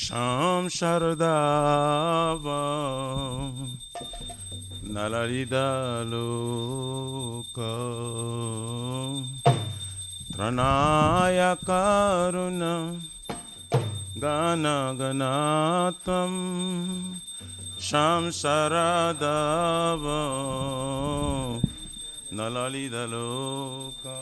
Sham Sharadava Nalarida Loka Tranaya Karuna Gana Ganatam Sham Sharadava Nalalida Loka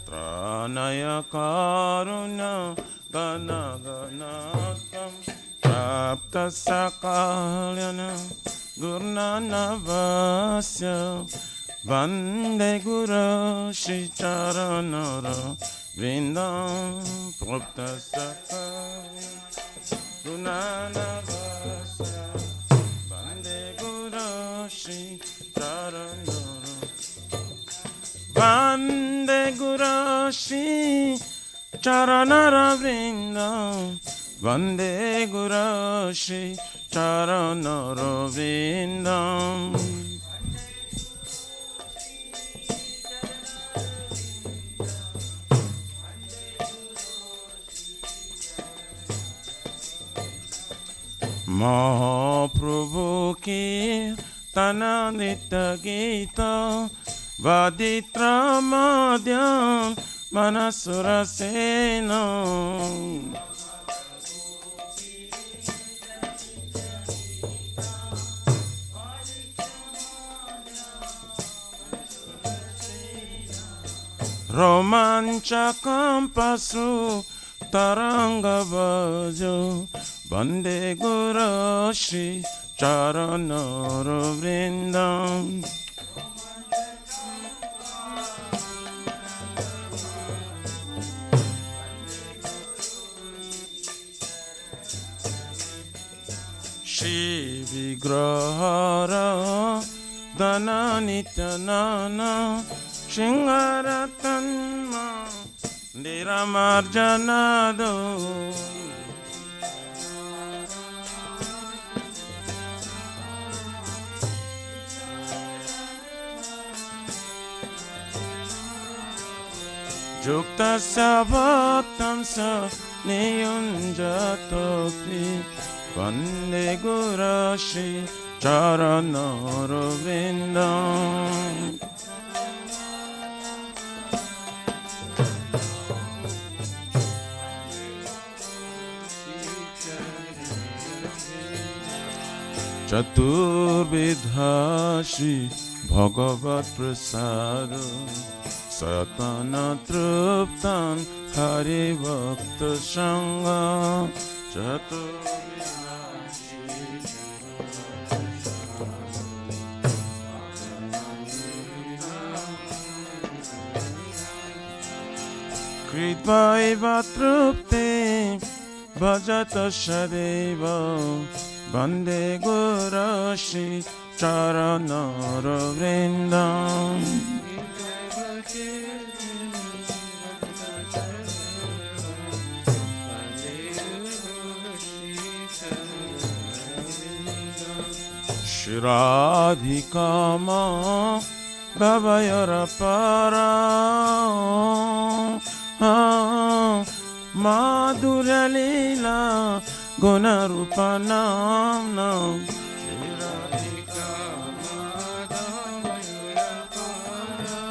Tranaya Karuna Gana Ganatam Prapta Sakalyana Gurnana Vasya Vande Guru Shri Charanara Vrindam Prapta Sakalyana Gurnana Vasya Vande Guru Shri Charanara Vande Guru Shri Charanara Vrindam Vande Guru Shri Charanara Vrindam Mahaprabhu ki Tananita Gita Vaditra Madhyam Manasura Sena Romanchakam Pasu Taranga Vajo Vande Guru Shri Charanara Vrindam Shri Vigrahara Dana Nityanana Shingaratanma Niramarjanado Juktasya bhaktamsa niyunjatopi Vande Guru Shri Charanara Vrindam Chaturvidha Shri Bhagavat Prasada Satana Truptam Hari Bhakta Sangha Chaturvidha Kritvaiva Trupte Bhajata Shadeva Vande Guru Shri Charanara Vrindam Shri Radhikama Bhavayara Para Madhurya Leela Guna Rupa Nam Shri Radhikama Bhavayara Para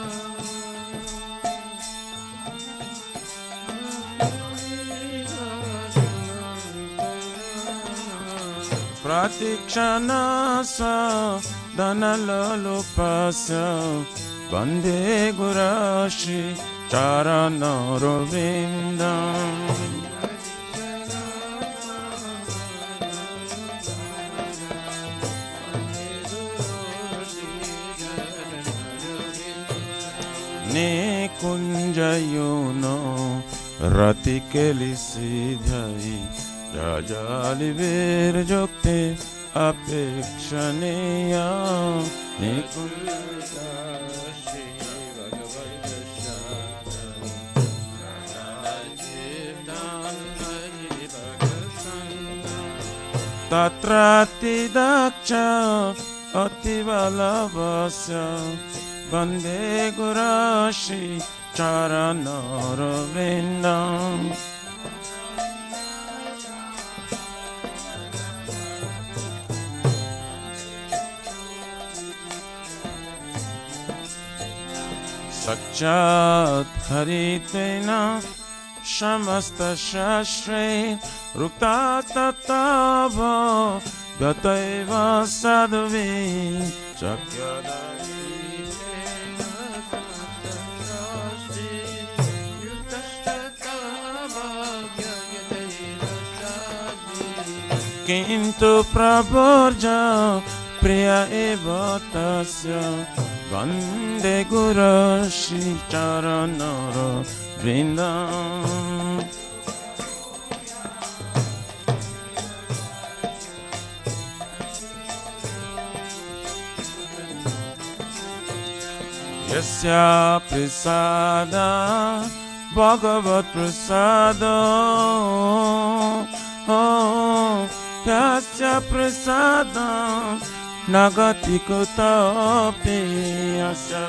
Pratikshana sa Dhanalopasya Vande Guru Shri Charanara Vrindam Nikunjayono Ratikeli Siddhai Jajali Virjokte Apekshaniya Nikunjayono Tatrati Daksha Ativalavasya Vande Guru Shri Charanara Vrindam Sakshat Haritena Shamasta Shastre Rukta Tatava Gataiva Sadhavi Chakyadari Kintu Praborja Priya eva tasya Vande Guru Shri Charanara Vrindam Yasya Prasada Bhagavat Prasada Yasya Prasada Nagati Kutapi Yasya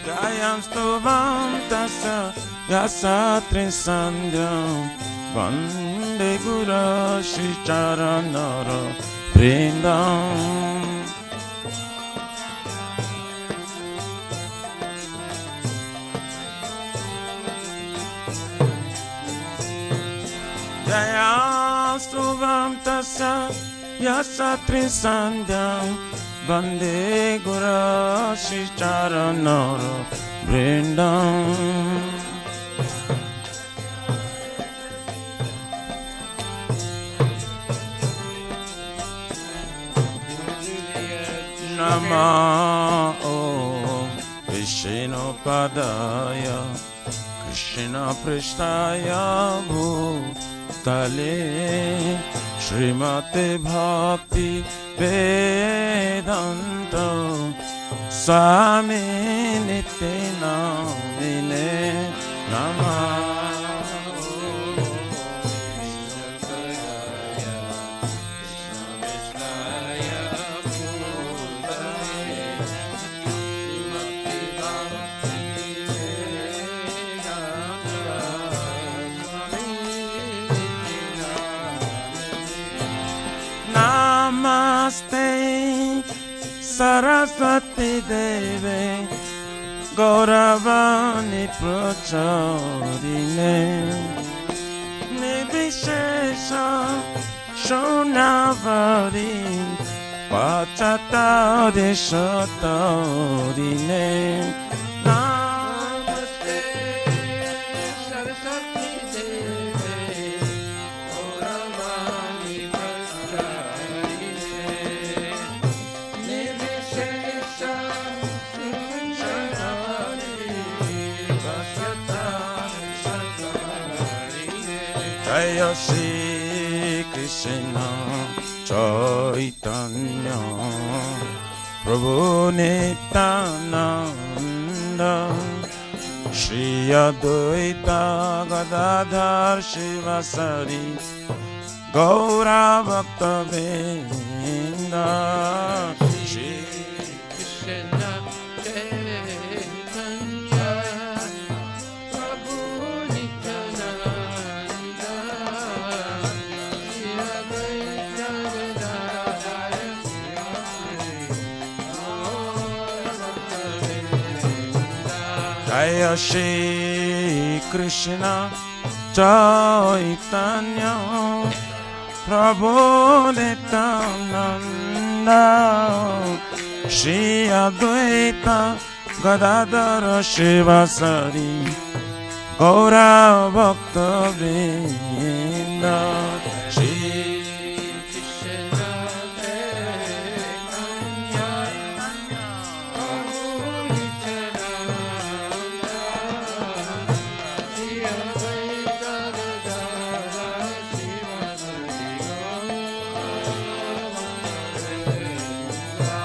Jayam Stuvam Tasa Yasa Trisandhyam Vande Guru Shri Charanara Vrindam Jayam Stuvam Tasa Yasa Trisandhyam Vande Guru Shri Charanara Vrindam Nama Om Vishnu Padaya Krishna Prishtaya Bhutale Srimate Bhakti Vedanta Swami Nitya Namine Namah Namaste Saraswati Deve Gauravani Pracharine Nivishesha Shonavari Pachatade Shatarine Namaste Saraswati Deve Gauravani Jaya Shri Krishna Chaitanya Prabhu Nityananda Shri Advaita Gadadhar Shivasari Gaura Bhakta Vrinda Shri Krishna Jaya Shri Krishna Chaitanya Prabhu Nityananda Shri Advaita Gadadhar Shivasari Gaura Bhakta Vrinda Shri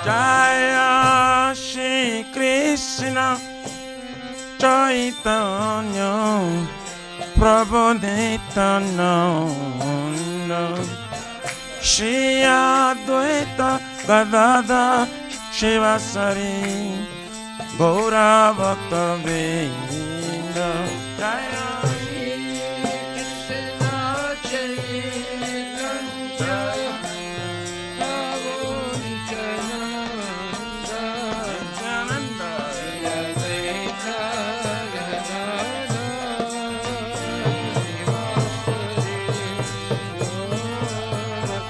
Jaya Shri Krishna Chaitanya Prabhu Nityananda Shri Advaita Gadadhar Shivasari Gaura Bhakta Vrinda Jaya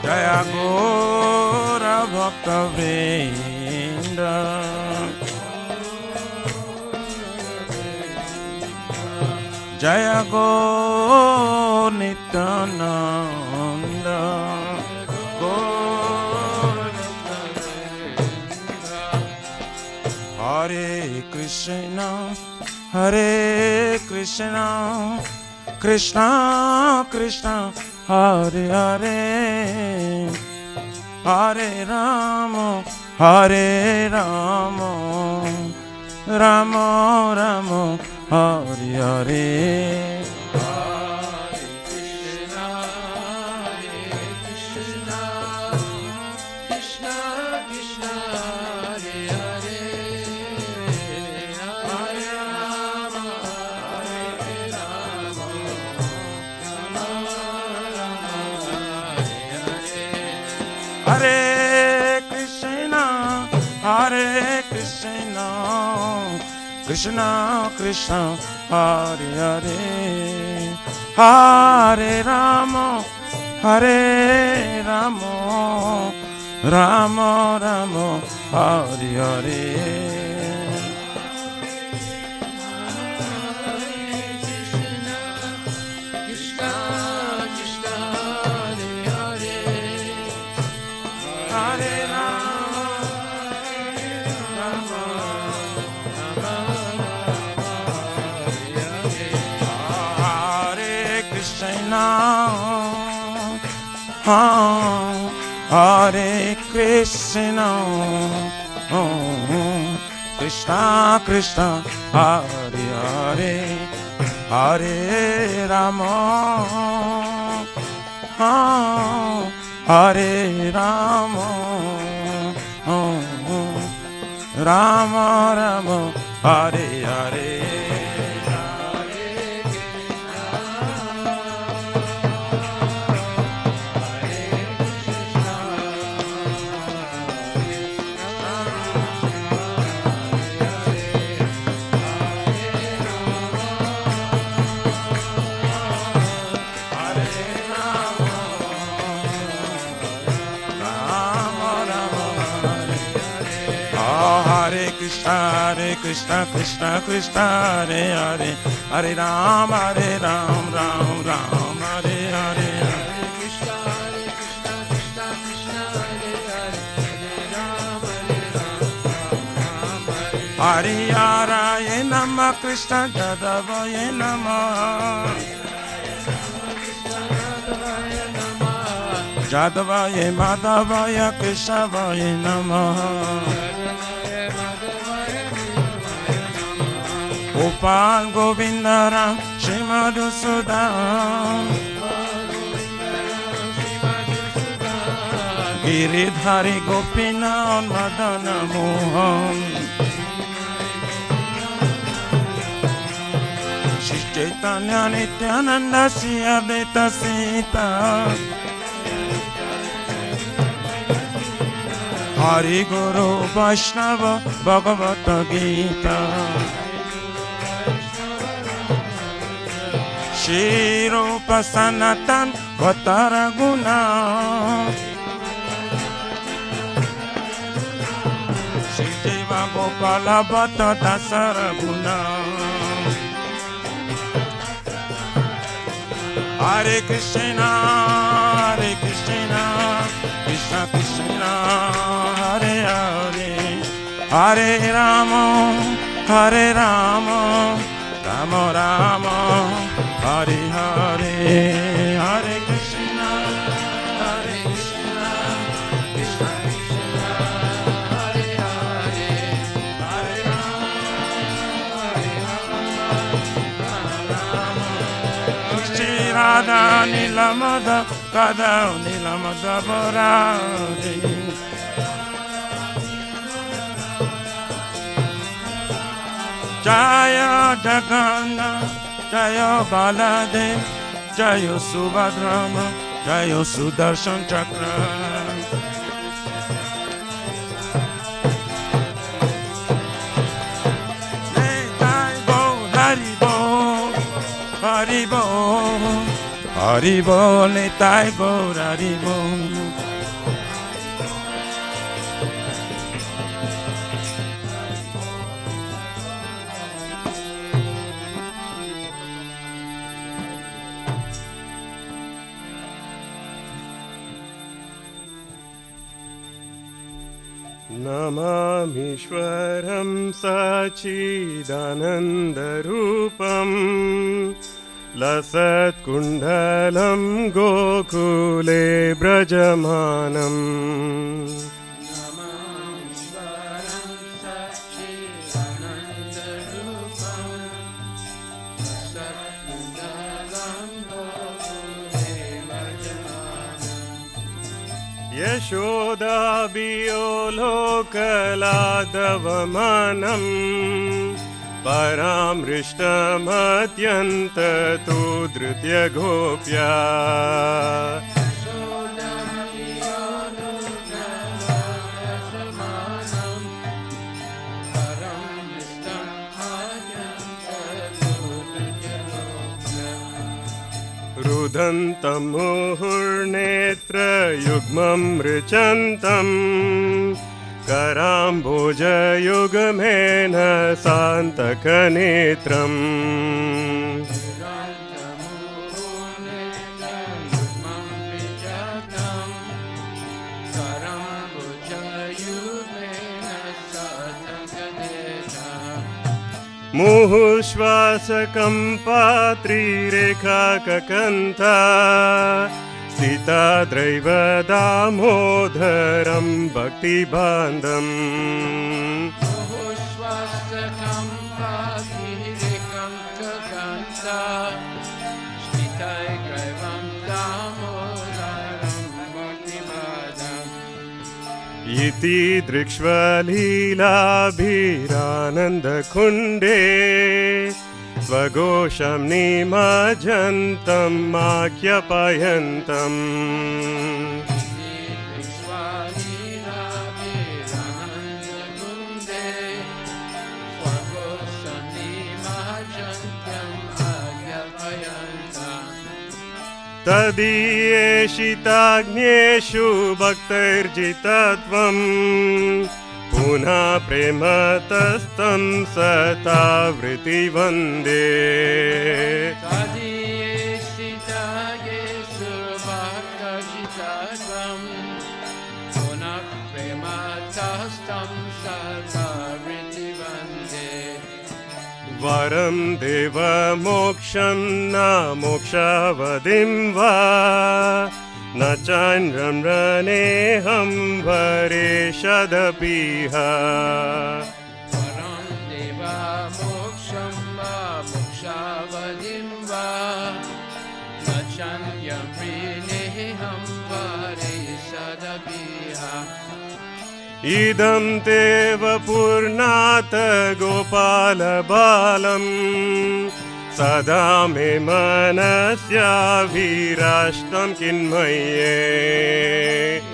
Jaya Gora Bhakta Vrinda, Jaya Gaur Nityananda, Gaur Nityananda. Hare Krishna, Hare Krishna, Krishna Krishna, Hare Hare, Hare Rama, Hare Rama, Rama Rama, Hare Hare. Hare Krishna, Krishna Krishna, Hare Hare, Hare Rama, Hare Rama, Hare Krishna, Hare Krishna, Krishna Krishna, Hare Hare, Hare Rama, Hare Rama, Rama Rama, Hare Hare. Hare Krishna, Krishna Krishna, Hare Hare, Hare Rama, Hare Rama, Rama Rama, Hare Hare. Hare Krishna, Krishna Krishna, Hare Hare, Hare Ram, Ram Ram, Hare Hare. Hare Krishna, Krishna Krishna, Hare Hare, Hare Ram, Ram Ram, Hare Hare Namah, Krishna Jadavaya Namah, Jadavaya Madhavaya Keshavaya Namah. Gopal Govindaram Shri Madhusudan, Giridhari Gopinath Madana Mohan, Shri Chaitanya Nityananda Shri Advaita Sita, Hari Guru Vaishnava Bhagavata Gita, Shri Rupa Sanatan Vatara Guna, Shri Deva Gopala Bhatta Dasara Guna. Hare Krishna, Krishna Krishna, Hare Hare, Hare Rama, Hare Rama, Rama Rama, Hare Hare, Hare Krishna, Krishna Krishna, Hare Hare, Hare Rama, Shri Radha Nilamada, Radha Nilamada Bharati, Jaya Jagannath, Jaya Baladev, Jaya Subhadrama, Jayo Sudarshan Chakra. Haribo, Haribo, Nitai Gaur Haribo. Namamishwaram Sachidanandarupam Lasat Kundalam Gokule Brajamanam. Namamishwaram Sachidanandarupam Lasat Kundalam Gokule Brajamanam. Yashoda Biolokaladavamanam Paramrishtamadhyantatu Dhritya Gopya. Rudantam muhurnetra yugmam richantam Karamboja yugamena santakanetram. Muhushvasakam patrireka kakanta Sita Draiva Damodaram Bhakti Bandham. Muhushvasakam patrireka kakanta Sita Draiva Damodaram Bhakti Bandham. Iti Drikshva Leela Bhirananda Kunde Swagosham Nimajantam Makyapayantam. Tadiyeshitagnyeshu bhaktarjitatvam Puna prematastam satavriti vande. Tadiyeshitagyesu bhaktarjitatvam Puna prematastam satavriti vande. Varam deva moksham na mokshavadim va Na chandram raneham vareshadapiha. Varam deva moksham va mokshavadim va Na chandram raneham vareshadapiha. Idam teva purnata gopala balam Sada me manasya virashtam kinmaye.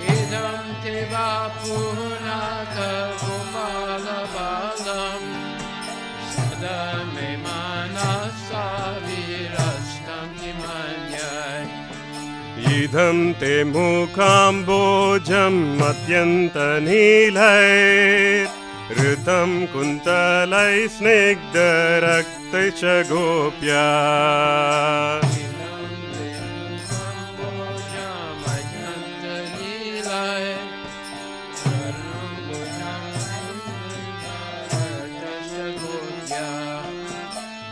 Idam teva purnata gopala balam Sada me manasa virashtam kinmaye. Idam te mukambojam atyanta nilay Ritam kuntalay snigdha rakta cha gopya.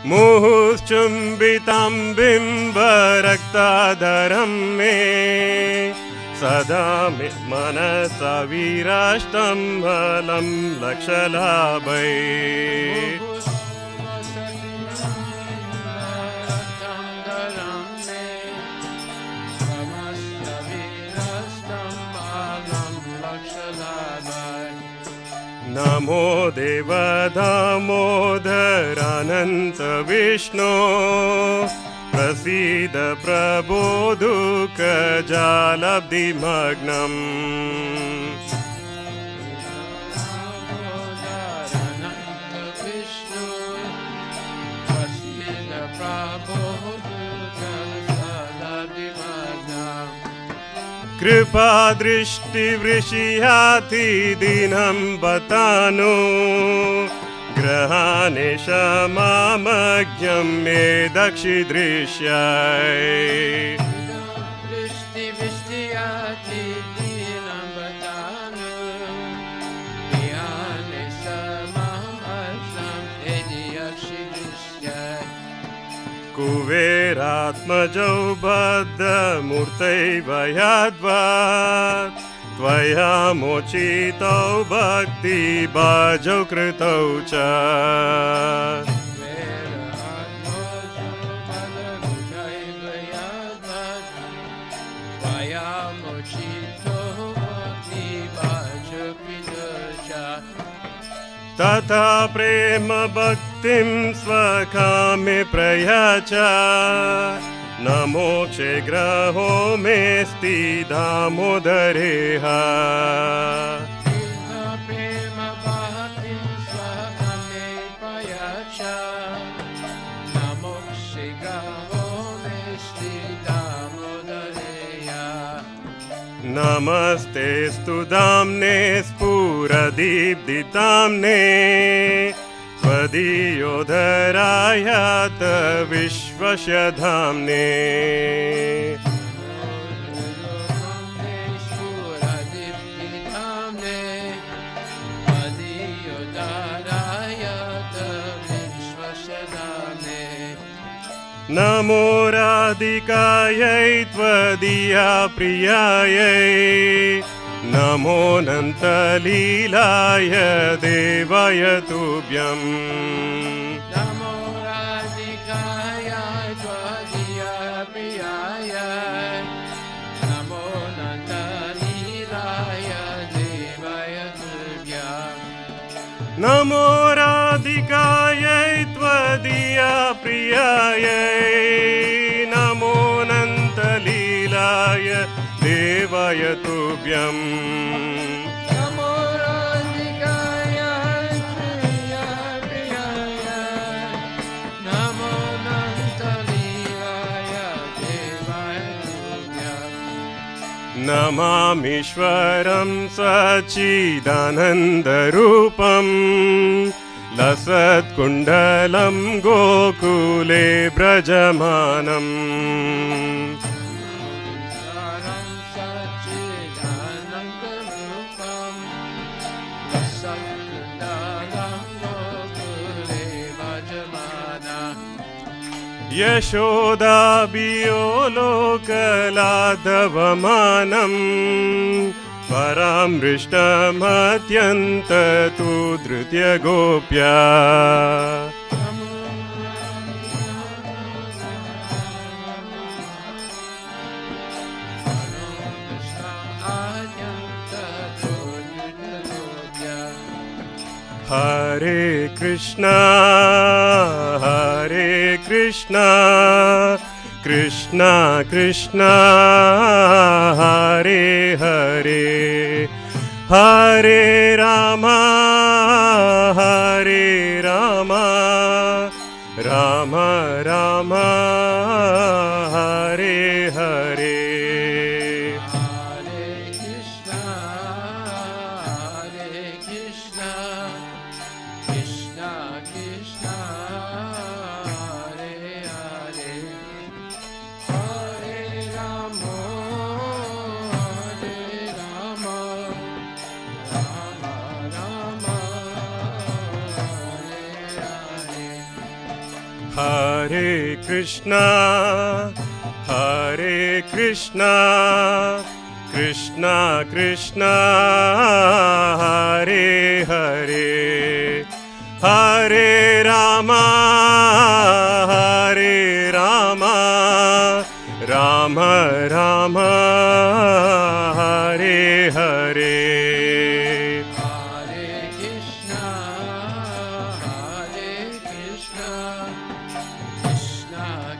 Muhuschumbitam bimba raktadaram me Sada me manasa virashtam halam lakshalabhay. Namo Deva Damodarananta Vishnu प्रसीद प्रभो दुःखजालब्धिमग्नम् कृपा दृष्टि वृषियाति दिनं बतानु ग्रहाणे क्षमामज्ञं मे दक्षि दृश्याय कुबेरात्मजौ बद्धमूर्तैव यद्वत् त्वया मोचितौ भक्तिभाजौ कृतौ च तथा प्रेम भक्तिं स्वकामे प्रयाच न मोक्षे ग्रहो मेऽस्ति दामोदरेह नमस्ते स्तुदाम्ने स्फुरदीप्तिताम्ने त्वदीयोधरायात विश्वस्य धाम्ने नमो राधिकायै त्वदीया प्रियायै नमो नन्तलीलाय देवाय तुभ्यम् नमो राधिकाय त्वदीया प्रियाय नमो नन्तलीलाय देवाय तुभ्यम् नमो राधिकायै त्वदीया प्रियायै नमो नन्तलीलाय देवाय तुभ्यम् नमो राधिकाय त्वदीया प्रियाय नमो नन्तलीलाय देवाय तुभ्यम् नमामीश्वरं सच्चिदानन्दरूपम् लसत्कुण्डलं गोकुले व्रजमानम् यशोदाभियो लोकलाधवमानम् परामृष्टमत्यन्ततु धृत्य गोप्या हरे Krishna Krishna Krishna Hare Hare Hare Ram Ram Ram Hare Hare Hare Krishna, Krishna Krishna, Hare Hare, Hare Rama, Rama Rama, Hare Hare.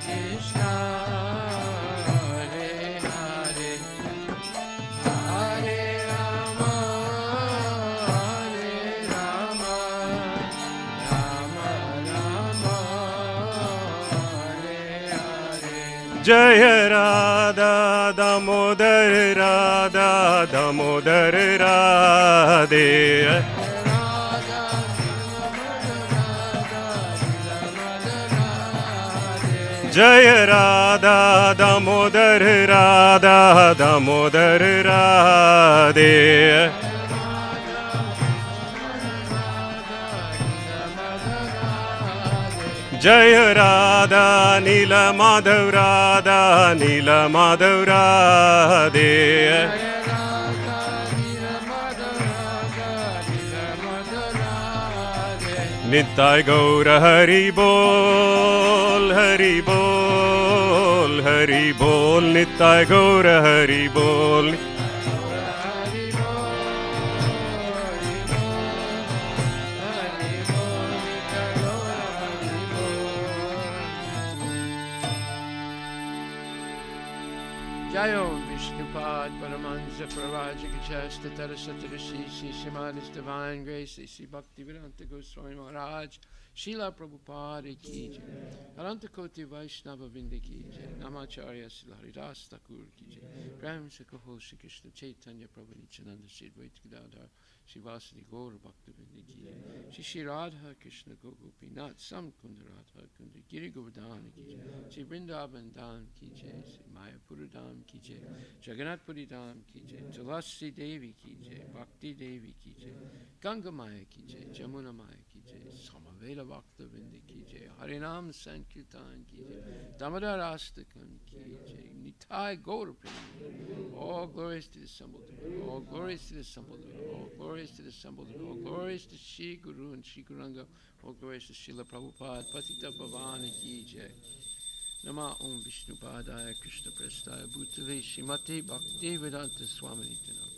Krishna Jaya Radha Damodar Radha Damodar Radhe Jaya Radha Damodar Radha Damodar Radhe Jaya Radha Nila Madhav Radha Nila Madhav Radhe Nittai Gaura Hari Bol Hari Bol Hari Bol Nittai Gaura Hari Bol Jayo Vishnupad Paramansa Pravajika Chasta Tarasatarashi Simadis Divine Grace Sri Bhaktivedanta Goswami Maharaj Srila Prabhupada Ki Jai Aranta Koti Vaishnava Vinda Ki Jai Namacharya Srila Haridas Thakur Ki Jai Prem Sakaho Shri Krishna Chaitanya Prabhu Nityananda Sri Advaita Gadadhar Shri Vasudeva Gaura Bhaktivedanta Ki Jai Shri Shri Radha Krishna Gopinath Samkunda Radha Kunda Giri Govardhana Ki Jai Shri Vrindavan Dham Ki Jai Shri Mayapura Dham Ki Jai Jagannath Puri Dham Ki Jai Tulasi Devi Ki Jai Bhakti Devi Ki Jai Ganga Maya Ki Jai Jamuna Maya Ki Jai Samavela Bhaktivedanta Ki Jai Harinam Sankirtan Ki Jai Damodar Astakam Ki Jai Nitai Gaura Prem All glories to the assembled one. All glories to the assembled one. All glories to the assembled one. All glories to Shri Guru and Shri Guranga. All glories to Srila Prabhupada Patita Bhavani Ki Jai Nama Om Vishnu Padaya Krishna Prestaya Bhutale Shrimati Bhakti Vedanta Swami Nitanam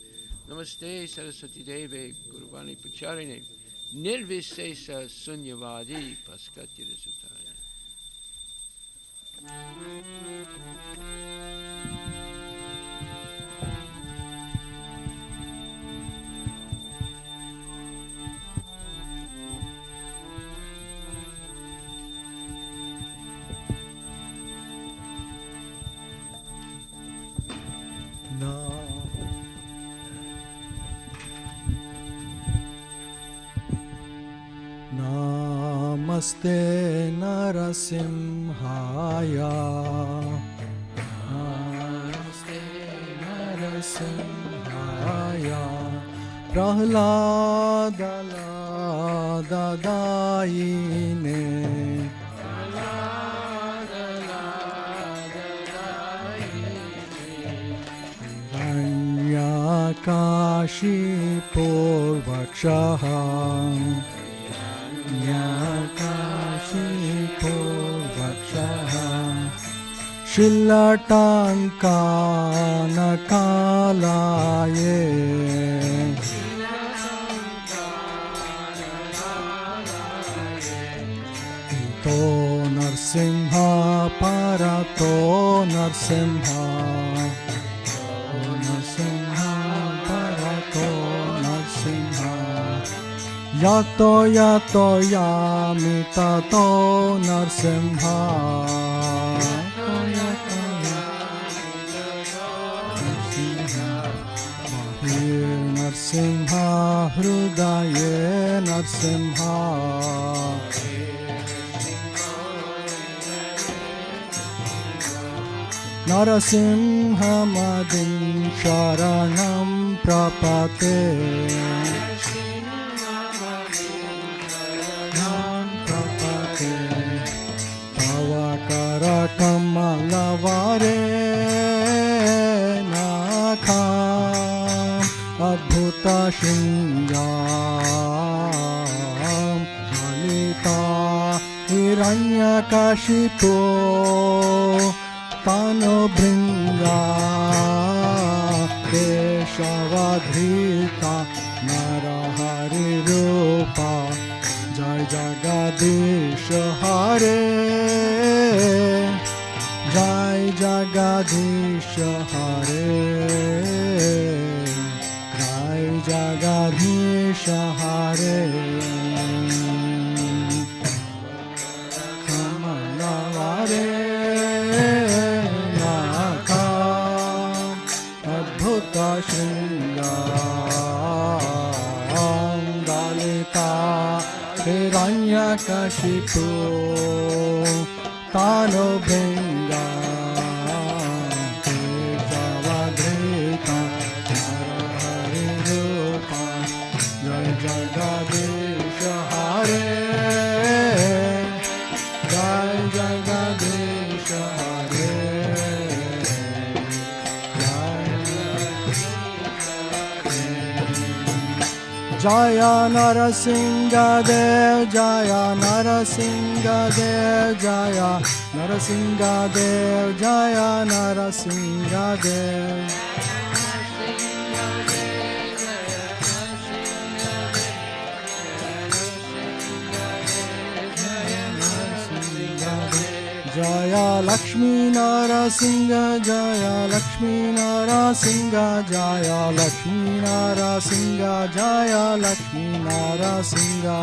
Namaste Saraswati Deve Guruvani Pacharine Nirvisesa Sunyavadi Paskatya Rasataya Namaste Narasimhaya Namaste Narasimhaya Prahlada Dadayine Kashi Purvakshaha Kashi Purvakshaha Shilatankana Kalaye Ito Narsimha Parato Narsimha Yato yato yami tato narsimha Mahir narsimha hrudaye narsimha Narasimha madin sharanam prapate Kamalavare Nakha Adbhuta Shingam Malita Hiranyakashipo Tano Bringa Keshavadhrita Narahari Rupa Jai Jagadish Hare Jai Jagadish Hare Jai Jagadish Hare Kamalavare Shringalita Hiranyakashipu Tano Bringa Javadrita Hari Rupa Jai Jagadisha Hare Jai Jagadisha Hare Jaya Narasingha Dev Jaya Narasingha Dev Jaya Narasingha Dev Jaya Narasingha Dev Jaya Lakshmi Narasingha Jaya Lakshmi Narasingha Jaya Lakshmi Narasingha Jaya Lakshmi Narasingha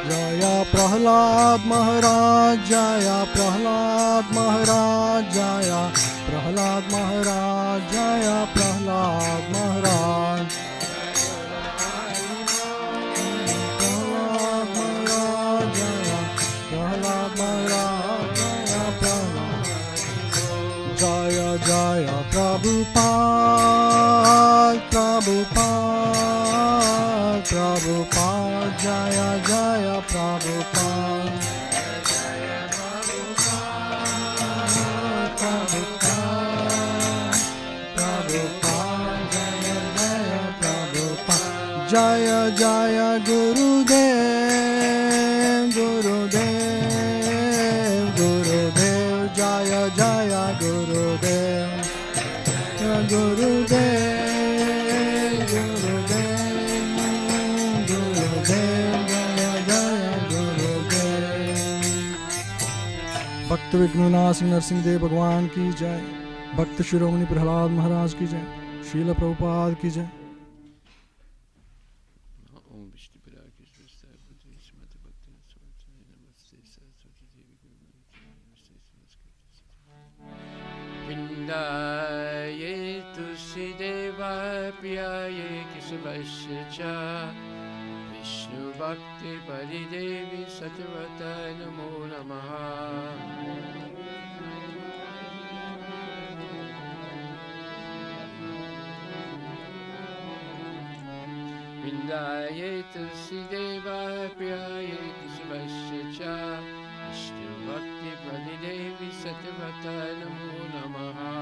Jaya Prahlad Maharaj Jaya Prahlad Maharaj Jaya Prahlad Maharaj Jaya Prahlad Maharaj Prahlad Maharaj Jaya Prahlad Maharaj Jaya Prahlad Jaya Jaya Prabhupada Prabhupada Prabhupada Jaya Jaya Prabhupada Jaya Jaya Gurudev Gurudev Gurudev Jaya Jaya Gurudev Gurudev Gurudev Gurudev Jaya Jaya Gurudev भक्त विघ्ननाथ सिंह नरसिंह देव भगवान की जय भक्त शिरोमणि प्रहलाद महाराज की जय शील प्रभुपाद की जय Vindaye Tusideva Priyaye Kesavasya Cha Vishnu Bhakti Paridevi Satyavata Namo Namaha Vindaye Tusideva Priyaye Kesavasya Cha Vishnu Bhakti Paridevi Satyavata Namo Namaha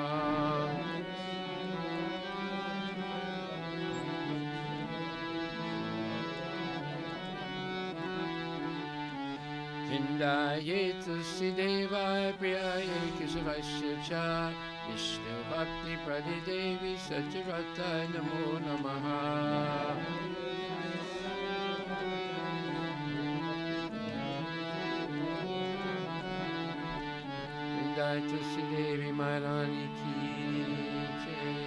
Vindaye Tusideva Priyaye Kesavasya Cha Vishnu Bhakti Paridevi Satyavata Namo Namaha Vindaye Tusidevi Maharani ki jai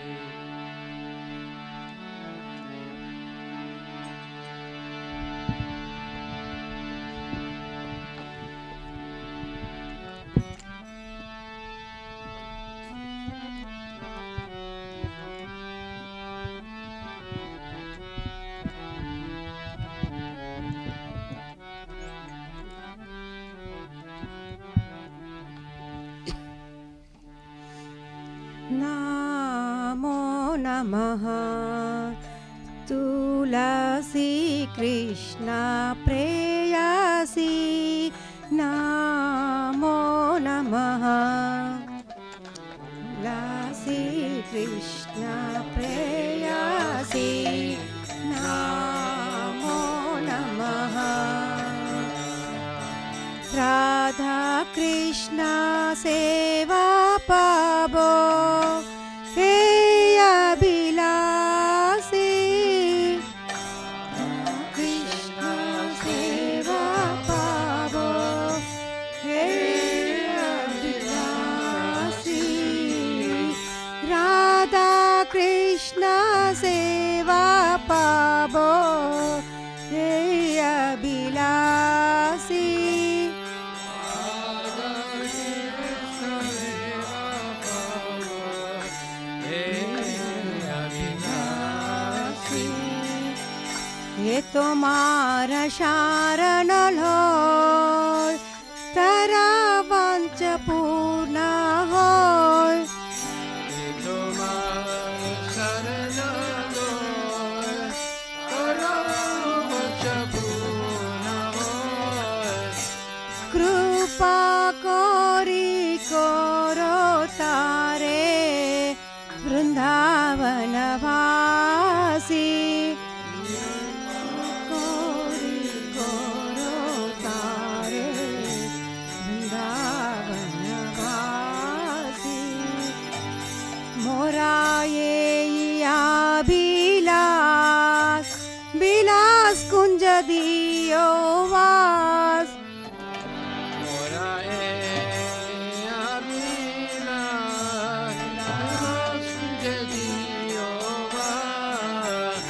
Namo Namaha Tulasi Krishna Preyasi Namo Namaha Tulasi Krishna Preyasi Namo Namaha Radha Krishna Seva Pabo Heya Bilasi Krishna Seva Pabo Heya Bilasi Radha Krishna Seva Pabo Heya Bilasi তোমারা শরণ লয় তারা বাঞ্ছা পূর্ণ হয়। তোমার শরণ লয় তারা বাঞ্ছা পূর্ণ হয়। কৃপা করি করো তারে বৃন্দাবনবাসী। করি করো তারে বৃন্দাবনবাসী। মোরা বিলাস বিলাস কুঞ্জ দিও বাস। মোরা বিলাস দিও বাস।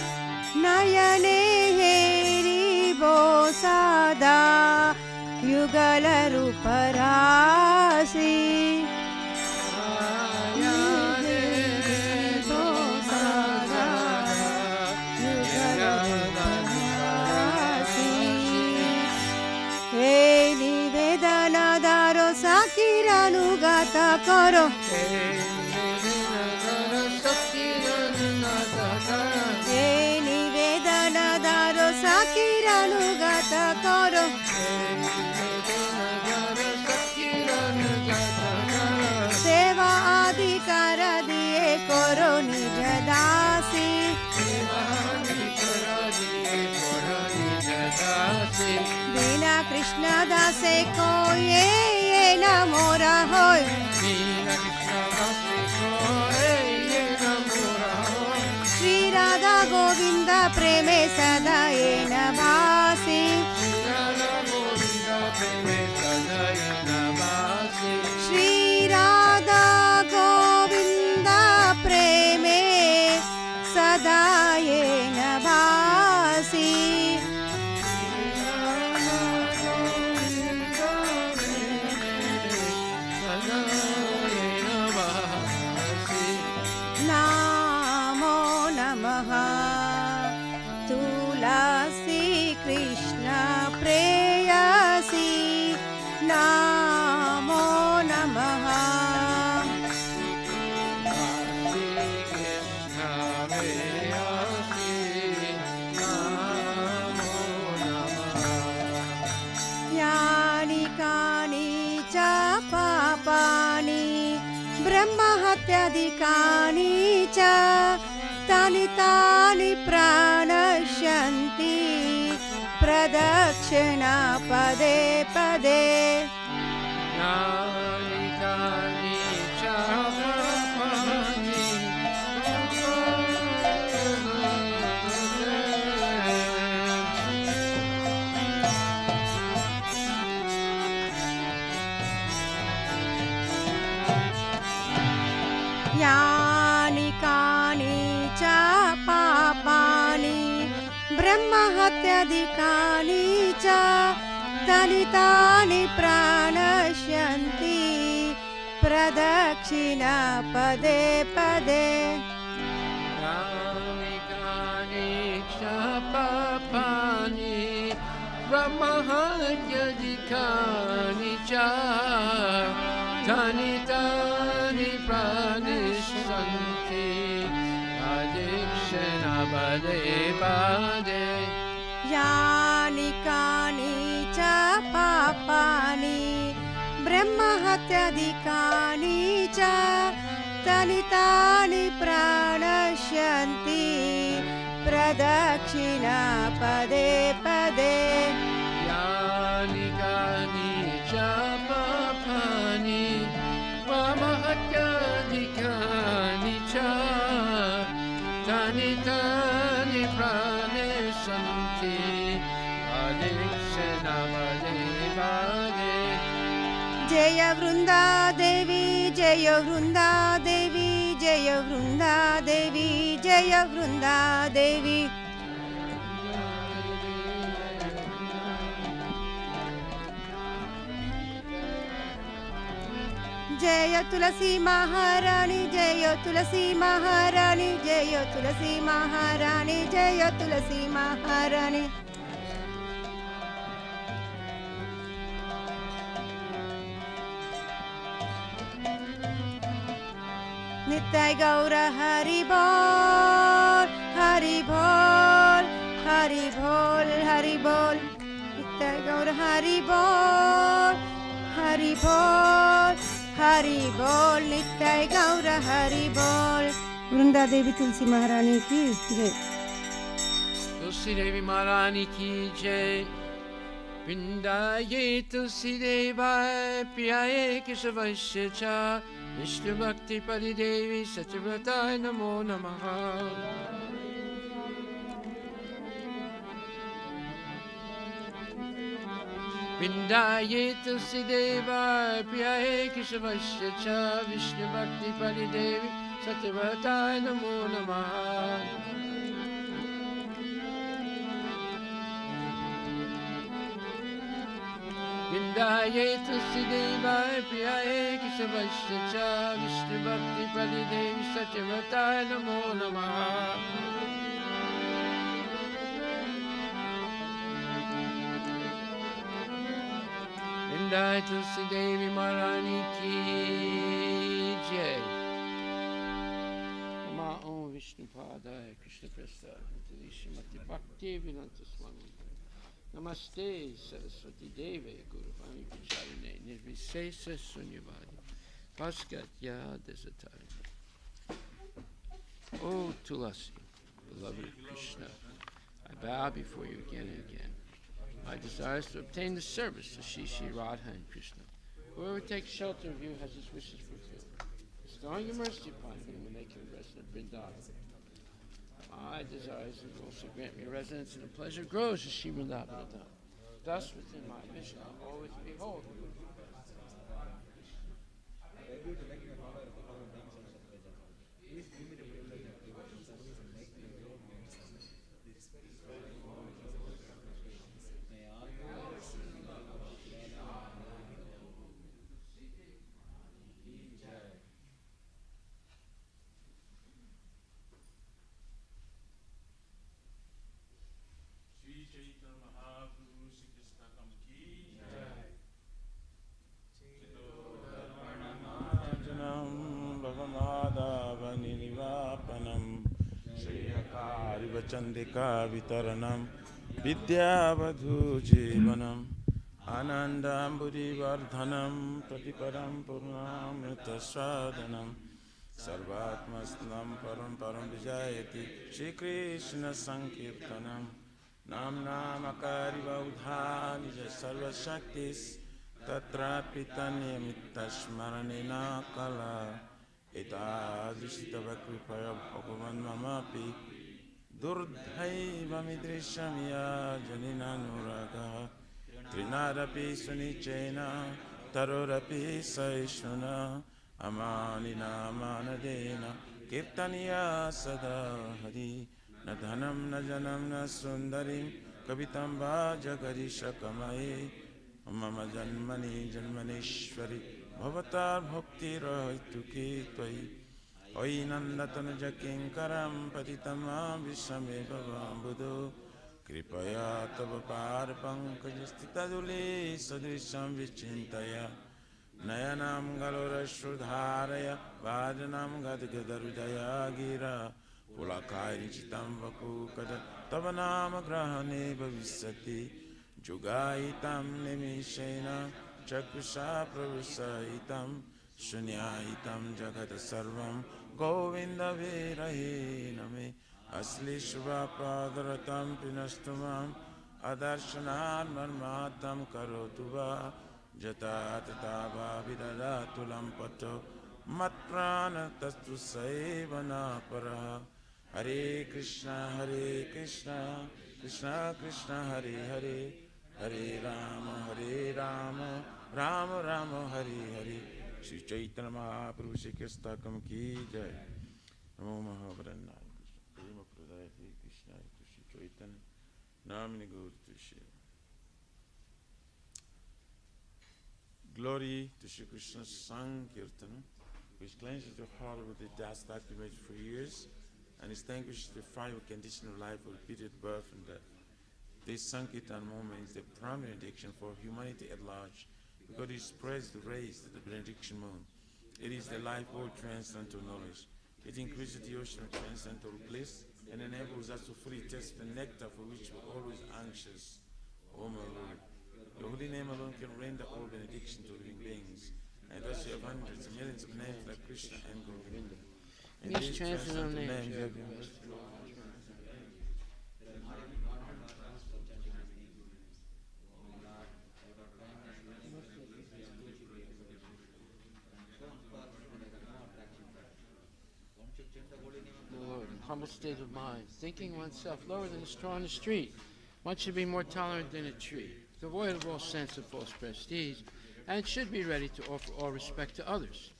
নয়নে হেরিব সদা ಯುಗಲ ರೂಪರಾಶಿ। ಹೇ ನಿವೇದನದಾರೋ ಸಾಕಿರನುಗತ ಕರೋ। ಹೇ ನಿವೇದನದಾರೋ ಸಾಕಿರನುಗತ ಕರೋ। सेवा अधिकार दिए करो निज दासी। बिना कृष्ण दासे को ये न मोरा होय। श्री राधा गोविंद प्रेमे सदा ये न भासी। श्री राधा गोविंद प्रेमे सदा ये न भासी। नमो नमः तुलसी कृष्ण प्रेयसी। नमो नमः यानि कानि च पापानि ब्रह्महत्यादिकानि च तानि तानि प्रणश्यन्ति प्रदक्षिणा पदे पदे। यानि कानि च पापानि यानि कानि च पापानि ब्रह्महत्यादिकानि च तानि तानि प्रणश्यन्ति प्रदक्षिणा पदे पदे। यानि कानि च पापानि ब्रह्महत्यादिकानि च तानि तानि प्रणश्यन्ति प्रदक्षिणा पदे पदे। यानि कानि च पापानि ब्रह्महत्यादिकानि च तानि तानि प्रणश्यन्ति प्रदक्षिणा पदे पदे। यानि कानि च पापानि ब्रह्महत्यादिकानि च तानि तानि प्रणश्यन्ति प्रदक्षिणा पदे पदे। जय वृंदा देवी जय वृंदा देवी जय वृंदा देवी जय वृंदा देवी। जय तुलसी महारानी जय तुलसी महारानी जय तुलसी महारानी जय तुलसी महारानी नित्य गौर हरि बोल हरि बोल हरि बोल हरि बोल नित्य गौर हरि बोल हरि बोल हरि बोल नित्य गौर हरि बोल। वृंदा देवी तुलसी महारानी की जय। तुलसी देवी महारानी की जय। वृंदाये तुलसी देवाय प्रियाये केशवस्य च विष्णु भक्ति परिदेवी सत्यव्रताय नमो नमः। वृंदाये तुलसी देवाय प्रियाये केशवस्य च विष्णु भक्ति परिदेवी सत्यव्रताय नमो नमः। वृंदाये तुलसी देवाय प्रियाये केशवस्य च विष्णु भक्ति परिदेवी सत्यव्रताय नमो नमः। वृंदाये तुलसी देवी महारानी की जय। नमो ओम विष्णुपादाय कृष्ण प्रसादाय श्रीमति भक्ति वेदांत स्वामी नमस्ते सरस्वती देवे गुरुवाणी विचारिणे निर्विशेष शून्यवादी Paskatya Desatari. Oh Tulasi, beloved Krishna, I bow before you again and again. My desire is to obtain the service of Shri Shri Radha and Krishna. Whoever takes shelter of you has his wishes fulfilled. Bestowing your mercy upon me when they can resident Vrindavan. My desires and also grant me residence and the pleasure grows as Shri Vrindavan. Thus within my vision I always behold. Chandika वितरणम विद्यावधू जीवनम आनंदांबुधिवर्धनम प्रतिपदम पूर्णामृतस्वादनम सर्वात्मस्थं परम परम विजयति श्री कृष्ण संकीर्तनम नाम नामकारि बहुधा निज सर्वशक्तिस् तत्रापि तन्निमित्तस्मरणेन कला एतादृशी तव कृपया भगवन् ममापि दुर्दैवमिदृशमिया जनिनानुरागः त्रिनादपि सुनिचेन तरोरपि सहिष्णुना अमानिना मानदेन कीर्तनीया सदा हरि न धनं न जनं न सुन्दरीं कवितं वा जगदीशकमये मम जन्मनि जन्मनीश्वरि भवता भक्तिरहैतुकी त्वयि अयि नन्दतनुजकिङ्करं पतितं मां विस्मये भवाम्बुधो कृपया तव पादपङ्कजस्थितदुले सदृशं विचिन्तय नयनां गलोरश्रुधारय वादनं गद्गदहृदया गिरा पुलकारिचितं वपुकद तव नाम ग्रहणे भविष्यति जुगायितं निमिषेण चक्षुषा प्रविशयितं शून्यायितं जगत् सर्वं गोविन्द विरहे नमे अश्लीष्वापादरतं पिनस्तु माम् अदर्शनान् मन्मातं करोतु वा जता तथा वा विददातु लम्पतो मत्प्राणतस्तु सैव न परः हरे कृष्ण कृष्ण कृष्ण हरे हरे हरे राम राम राम हरे हरे श्री चैतन्य महाप्रभु श्री कृष्ण की जय। नमो महावरन्नाय प्रेम प्रदाय श्री कृष्ण श्री चैतन्य नामिनि गौर Tushya. Glory to Shri Krishna's Sankirtan, which cleanses the heart with the dust accumulated for years and extinguishes the fire of condition of life of repeated birth and death. This Sankirtan moment is the primary benediction for humanity at large, because it spreads the rays of the benediction moon. It is the life of transcendental knowledge. It increases the ocean of transcendental bliss and enables us to fully taste the nectar for which we're always anxious. O my Lord, your holy name alone can render all benediction to living beings, and thus you have hundreds of millions of names like Krishna and Govinda. And these transcendental names you have Lord, in humble state of mind, thinking oneself lower than a straw in the street, one should be more tolerant than a tree, devoid of all sense of false prestige, and should be ready to offer all respect to others.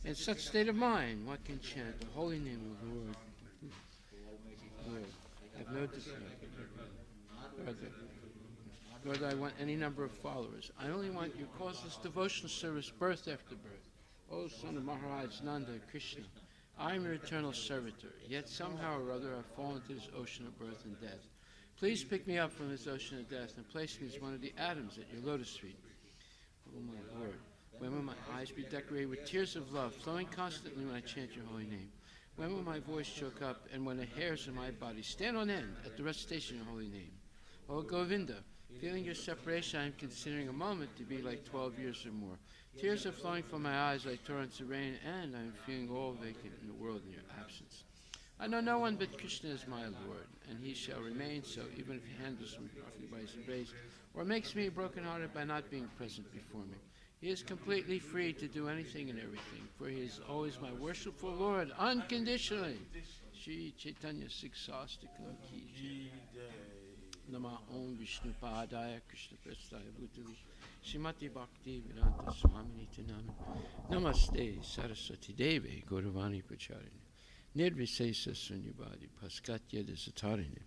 In such state of mind, one can chant the holy name of the Lord. Lord, have no desire. Lord, I want any number of followers. I only want your causeless devotional service birth after birth. O son of Maharaj Nanda Krishna, I am your eternal servitor, yet somehow or other I've fallen into this ocean of birth and death. Please pick me up from this ocean of death and place me as one of the atoms at your lotus feet. O my Lord, when will my eyes be decorated with tears of love, flowing constantly when I chant your holy name? When will my voice choke up, and when the hairs of my body stand on end at the recitation of your holy name? O Govinda, feeling your separation, I am considering a moment to be like 12 years or more. Tears are flowing from my eyes like torrents of rain, and I am feeling all vacant in the world in your absence. I know no one but Krishna is my Lord, and he shall remain so, even if he handles me roughly by his embrace, or makes me brokenhearted by not being present before me. He is completely free to do anything and everything, for he is always my worshipful Lord, unconditionally. Shri Chaitanya Siksastika Ki Nama Om Vishnu Padaya Krishna Prestaya Bhutali Srimati Bhakti Vedanta Swamini Tanami Namaste Saraswati Devi Gauravani Pracharini Nirvisesa Sunyabadi Paskatya Desatarini.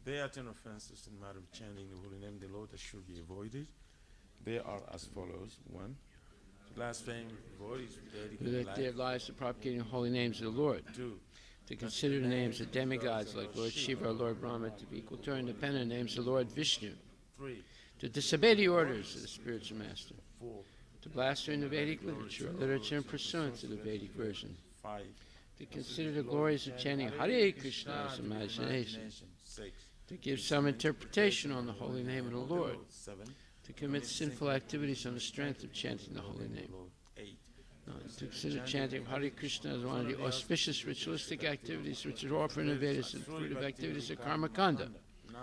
There are 10 offenses in matter of chanting the holy name of the Lord that should be avoided. They are as follows. 1. To blaspheme, avoid is dedicated That their lives to propagating the holy names of the Lord. 2. To consider the names of demigods like Lord Shiva or Lord Brahma to be equal to or independent names of Lord Vishnu. 3. To disobey the orders of the spiritual master. 4. To blaspheme the Vedic literature in pursuance of the Vedic version. 5. To consider the glories of chanting Hare Krishna as imagination. 6. To give some interpretation on the holy name of the Lord. 7. To commit sinful activities on the strength of chanting the holy name. 8. To consider chanting Hare Krishna as one of the auspicious ritualistic activities which are offered in the Vedas and fruitive activities of karma kanda. 9.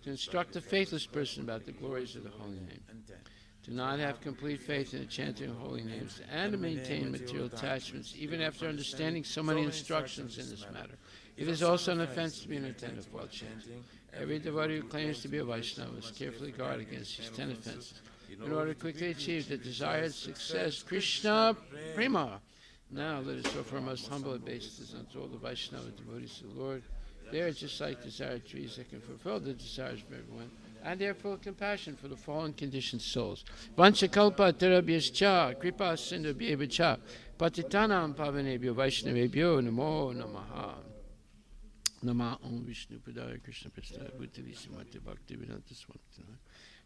To instruct a faithless person about the glories of the holy name. And 10. To not have complete faith in the chanting of holy names, and to maintain material attachments even after understanding so many instructions in this matter. It is also an offense to be inattentive while chanting. Every devotee who claims to be a Vaishnava must carefully guard against these 10 offenses in order to quickly achieve the desired success. Krishna Prema. Now let us offer our most humble obeisances unto all the Vaishnava devotees of the Lord. They are just like desired trees that can fulfill the desires of everyone, and they are full of compassion for the fallen conditioned souls. Vanchakalpa terabhyascha kripa sindhubhyevacha patitanam pavanebhyo vaishnavebhyo namo namaha. Nama Om Vishnu Padaya Krishna Prestaya Bhutali Srimati Bhakti Vedanta Swami.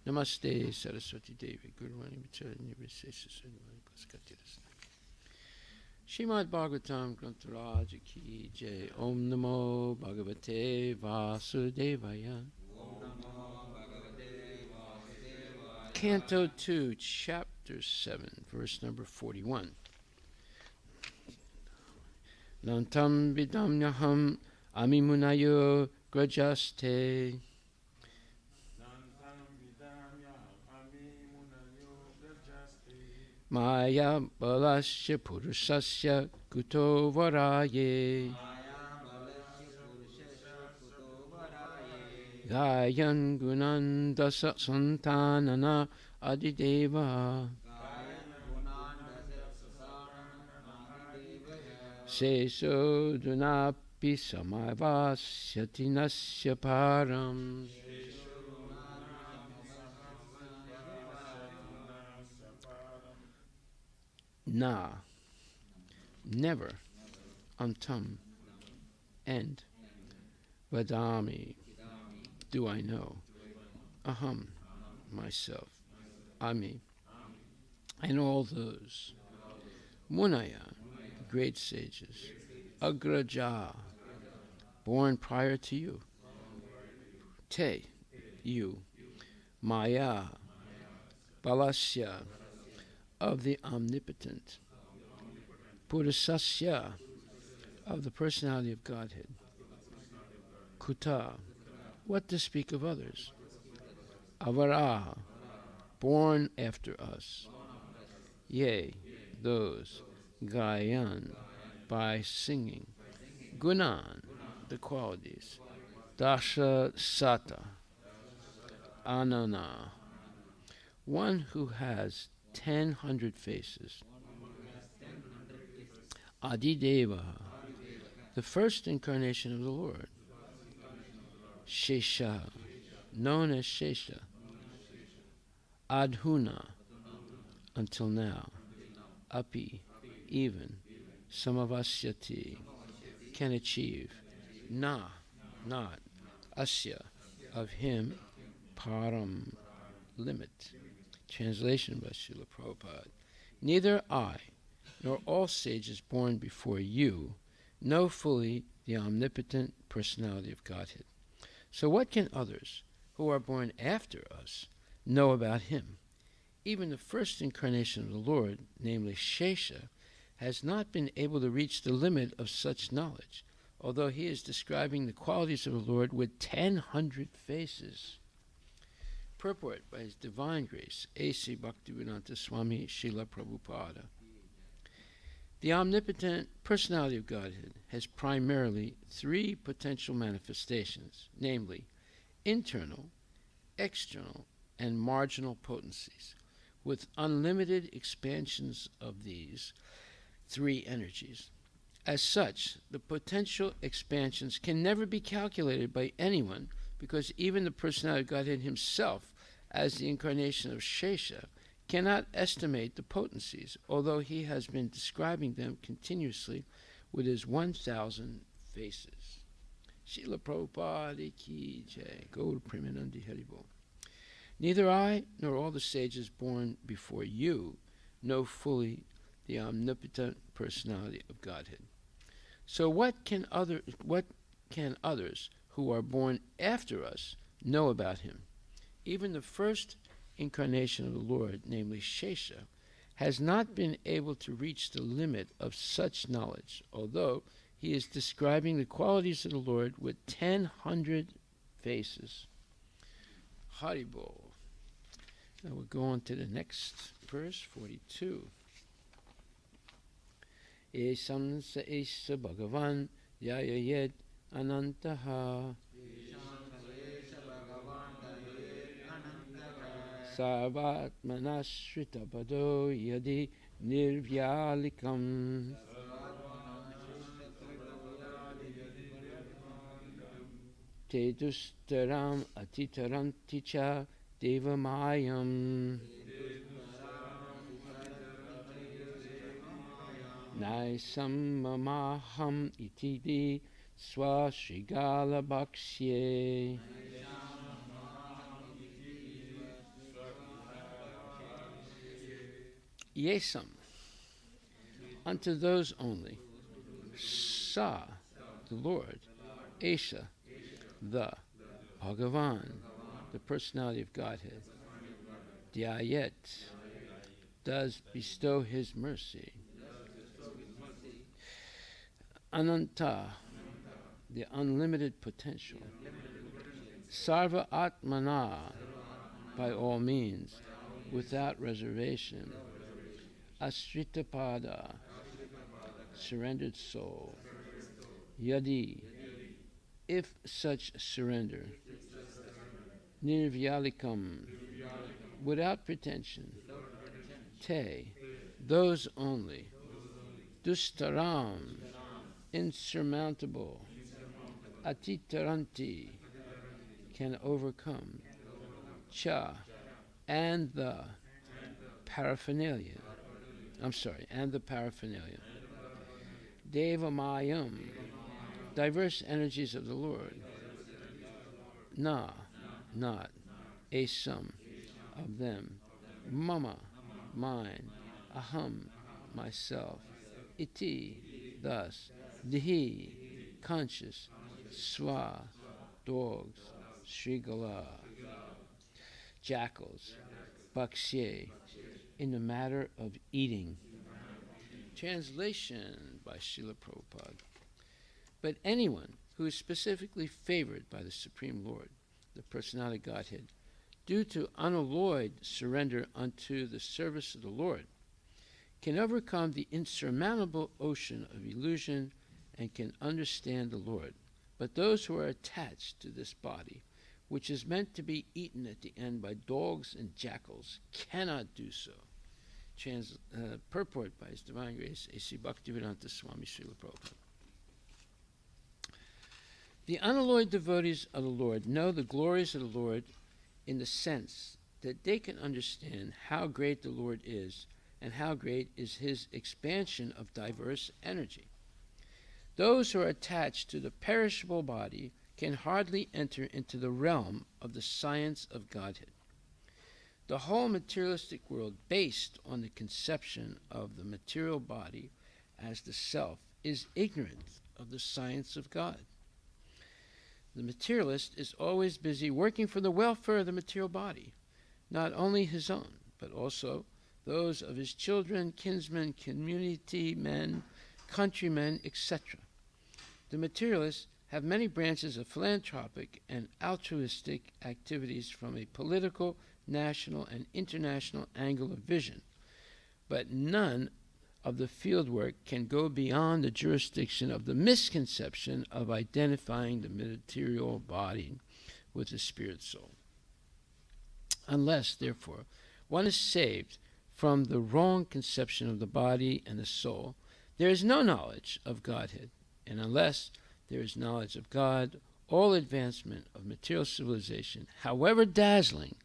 Namaste Saraswati Devi Guruvani Vicharini Visesa Sunyavadi Paskati Rasna. Srimad Bhagavatam Grantaraj Ki Jai. Om Namo Bhagavate Vasudevaya. Canto 2, Chapter 7, verse number 41. Nantam vidamyaham amimunayo grajaste. Maya balasya purusasya kuto varaye. Gayan gunandasa santanana adideva. Seso dunapi samavasyati nasya param. Na, never, antam, end, vadami, do I know, aham, myself, ami, and all those, munaya, great sages, agraja, born prior to you, te, you, maya, balasya, of the omnipotent, purusasya, of the personality of Godhead, kuta, what to speak of others, avara, born after us, yea, those, gayan, by singing, gunan, the qualities, dasha sata, anana, one who has 1,000 faces, adideva, the first incarnation of the Lord, Shesha, known as Shesha, adhuna, until now, api, even, samavasyati, can achieve, na, not, asya, of him, param, limit. Translation by Srila Prabhupada. Neither I, nor all sages born before you, know fully the omnipotent personality of Godhead. So what can others, who are born after us, know about him? Even the first incarnation of the Lord, namely Shesha, has not been able to reach the limit of such knowledge, although he is describing the qualities of the Lord with 1,000 faces. Purport by His Divine Grace, A.C. Bhaktivedanta Swami Srila Prabhupada. The omnipotent personality of Godhead has primarily 3 potential manifestations, namely internal, external, and marginal potencies, with unlimited expansions of these 3 energies. As such, the potential expansions can never be calculated by anyone, because even the personality of Godhead himself, as the incarnation of Shesha, cannot estimate the potencies, although he has been describing them continuously with his 1,000 faces. Srila Prabhupada ki jai. Gaur Premanandi Haribol. Neither I nor all the sages born before you know fully the omnipotent personality of Godhead. So what can others who are born after us know about him? Even the first incarnation of the Lord, namely Shesha, has not been able to reach the limit of such knowledge, although he is describing the qualities of the Lord with 1,000 faces. Haribol. Now we'll go on to the next verse, 42. Esam sa esa Bhagavan yayayed anantaha sarvatmanashrita pado yadi nirvyalikam te dustaram atitaranticha devamayam Naisammamaham itidi swashrigala bhaksye. Yesam, unto those only, Sa, the Lord, Esha, the Bhagavan, the personality of Godhead, Dhyayet, does bestow his mercy, Ananta, the unlimited potential, Sarva Atmana, by all means, without reservation, Asritapada, surrendered soul, Yadi, if such surrender, Nirvyalikam, without pretension, Te, those only, Dustaram, insurmountable, Atitaranti, can overcome, Cha, and the paraphernalia and the paraphernalia. Devamayam, diverse energies of the Lord. Na, not, asam, of them. Mama, mine. Aham, myself. Iti, thus. Dihi, conscious. Swa, dogs. Shrigala, jackals. Bakshe, in the matter of eating. Translation by Srila Prabhupada. But anyone who is specifically favored by the Supreme Lord, the Personality Godhead, due to unalloyed surrender unto the service of the Lord, can overcome the insurmountable ocean of illusion and can understand the Lord. But those who are attached to this body, which is meant to be eaten at the end by dogs and jackals, cannot do so. Purport by His Divine Grace, A.C. Bhaktivedanta Swami Srila Prabhupada. The unalloyed devotees of the Lord know the glories of the Lord in the sense that they can understand how great the Lord is and how great is His expansion of diverse energy. Those who are attached to the perishable body can hardly enter into the realm of the science of Godhead. The whole materialistic world, based on the conception of the material body as the self, is ignorant of the science of God. The materialist is always busy working for the welfare of the material body, not only his own, but also those of his children, kinsmen, community men, countrymen, etc. The materialists have many branches of philanthropic and altruistic activities from a political, national, and international angle of vision, but none of the fieldwork can go beyond the jurisdiction of the misconception of identifying the material body with the spirit soul. Unless, therefore, one is saved from the wrong conception of the body and the soul, there is no knowledge of Godhead, and unless there is knowledge of God, all advancement of material civilization, however dazzling,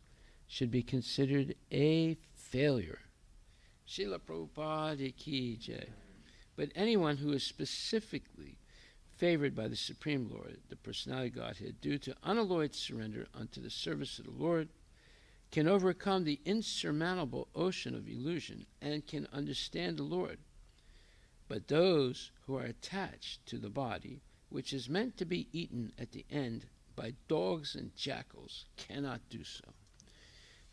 should be considered a failure. Srila Prabhupada ki jai. But anyone who is specifically favored by the Supreme Lord, the Personality Godhead, due to unalloyed surrender unto the service of the Lord, can overcome the insurmountable ocean of illusion and can understand the Lord. But those who are attached to the body, which is meant to be eaten at the end by dogs and jackals, cannot do so.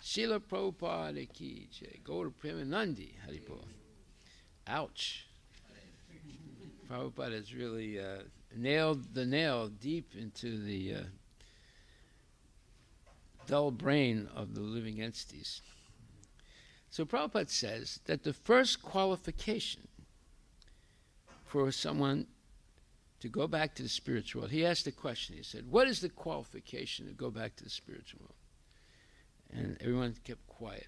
Srila Prabhupada ki jai. Gaura Premanandi Haribol. Ouch. Prabhupada has really nailed the nail deep into the dull brain of the living entities. So Prabhupada says that the first qualification for someone to go back to the spiritual world, he asked the question, he said, what is the qualification to go back to the spiritual world? And everyone kept quiet.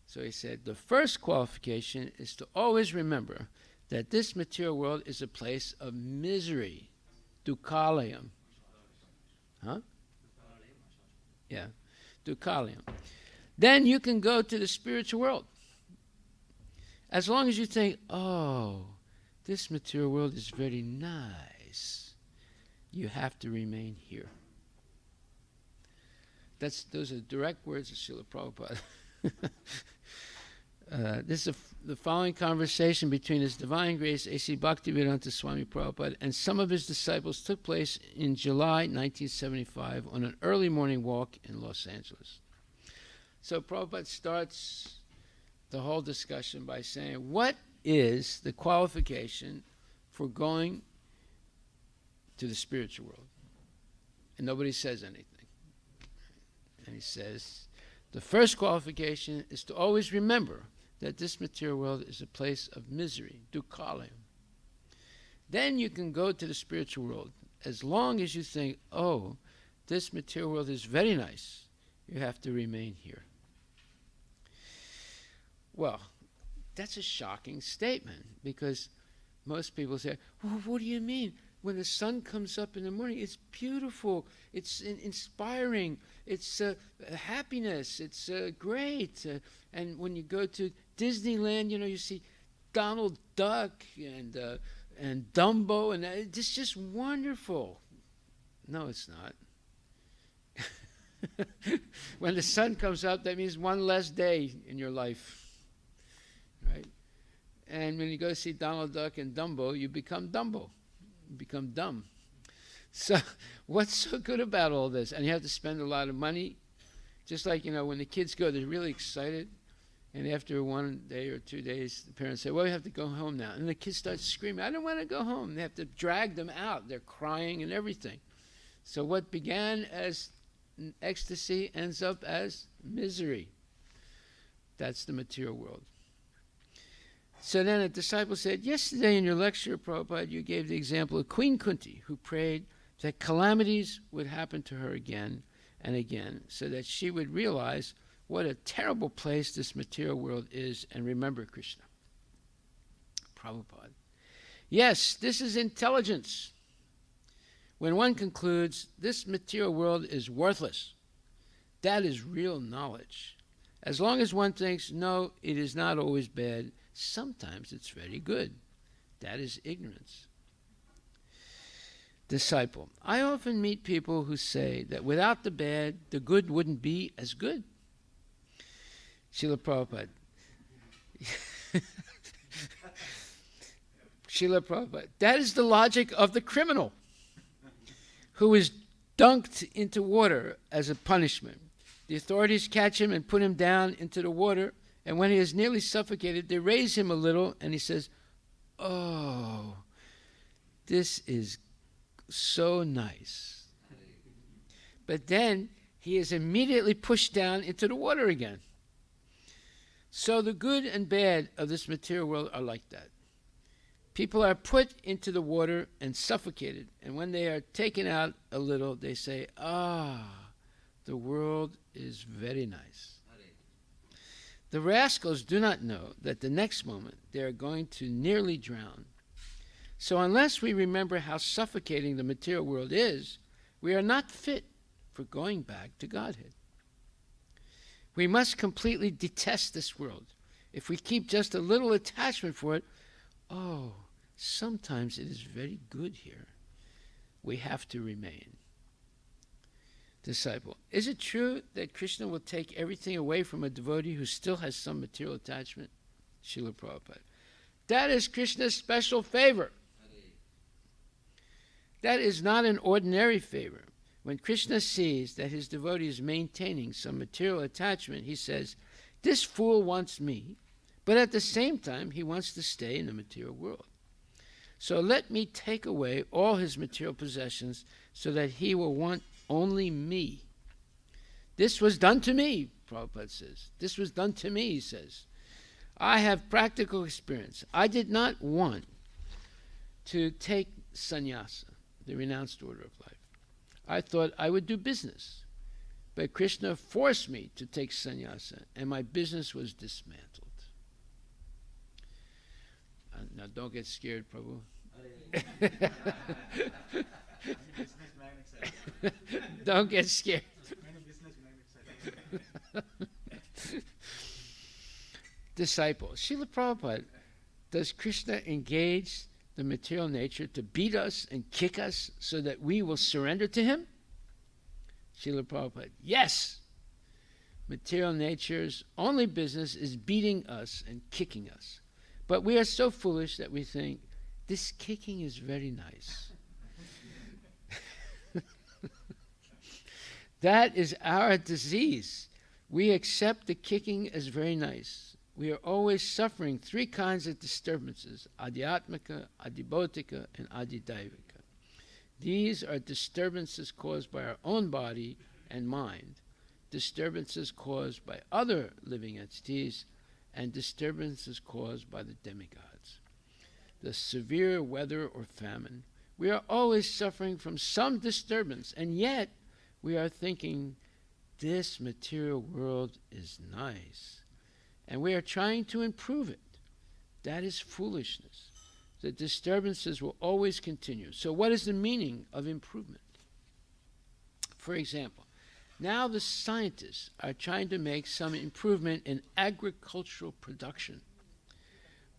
So he said, the first qualification is to always remember that this material world is a place of misery. Dukkalayam. Huh? Yeah. Dukkalayam. Then you can go to the spiritual world. As long as you think, oh, this material world is very nice, you have to remain here. Those are direct words of Srila Prabhupada. This is the following conversation between His Divine Grace A.C. Bhaktivedanta Swami Prabhupada and some of his disciples took place in July 1975 on an early morning walk in Los Angeles. So Prabhupada starts the whole discussion by saying, what is the qualification for going to the spiritual world? And nobody says anything. And he says, the first qualification is to always remember that this material world is a place of misery, dukkalayam. Then you can go to the spiritual world. As long as you think, oh, this material world is very nice, you have to remain here. Well, that's a shocking statement, because most people say, well, what do you mean? when the sun comes up in the morning, it's beautiful, it's inspiring, it's happiness, it's great. And when you go to Disneyland, you see Donald Duck and Dumbo, and it's just wonderful. No, it's not. When the sun comes up, that means one less day in your life, right? And when you go see Donald Duck and Dumbo, you become Dumbo. You become dumb. So what's so good about all this? And you have to spend a lot of money. Just like, when the kids go, they're really excited. And after 1 day or 2 days, the parents say, well, we have to go home now. And the kids start screaming, I don't want to go home. They have to drag them out. They're crying and everything. So what began as ecstasy ends up as misery. That's the material world. So then a disciple said, yesterday in your lecture, Prabhupada, you gave the example of Queen Kunti, who prayed that calamities would happen to her again and again, so that she would realize what a terrible place this material world is and remember Krishna. Prabhupada. Yes, this is intelligence. When one concludes this material world is worthless, that is real knowledge. As long as one thinks, no, it is not always bad, sometimes it's very good. That is ignorance. Disciple. I often meet people who say that without the bad, the good wouldn't be as good. Srila Prabhupada. Srila Prabhupada. That is the logic of the criminal who is dunked into water as a punishment. The authorities catch him and put him down into the water, and when he is nearly suffocated, they raise him a little, and he says, oh, this is so nice. But then he is immediately pushed down into the water again. So the good and bad of this material world are like that. People are put into the water and suffocated, and when they are taken out a little, they say, the world is very nice. The rascals do not know that the next moment they are going to nearly drown. So unless we remember how suffocating the material world is, we are not fit for going back to Godhead. We must completely detest this world. If we keep just a little attachment for it, sometimes it is very good here. We have to remain. Disciple. Is it true that Krishna will take everything away from a devotee who still has some material attachment? Srila Prabhupada. That is Krishna's special favor. That is not an ordinary favor. When Krishna sees that his devotee is maintaining some material attachment, he says, this fool wants me, but at the same time, he wants to stay in the material world. So let me take away all his material possessions so that he will want only me. This was done to me, Prabhupada says. This was done to me, he says. I have practical experience. I did not want to take sannyasa, the renounced order of life. I thought I would do business. But Krishna forced me to take sannyasa, and my business was dismantled. Now don't get scared, Prabhu. Don't get scared. Disciple. Srila Prabhupada, does Krishna engage the material nature to beat us and kick us so that we will surrender to him? Srila Prabhupada, yes. Material nature's only business is beating us and kicking us. But we are so foolish that we think, this kicking is very nice. That is our disease. We accept the kicking as very nice. We are always suffering three kinds of disturbances, adhyatmika, adhibautika, and adidaivika. These are disturbances caused by our own body and mind, disturbances caused by other living entities, and disturbances caused by the demigods. The severe weather or famine, we are always suffering from some disturbance, and yet we are thinking, this material world is nice, and we are trying to improve it. That is foolishness. the disturbances will always continue. So what is the meaning of improvement? For example, now the scientists are trying to make some improvement in agricultural production.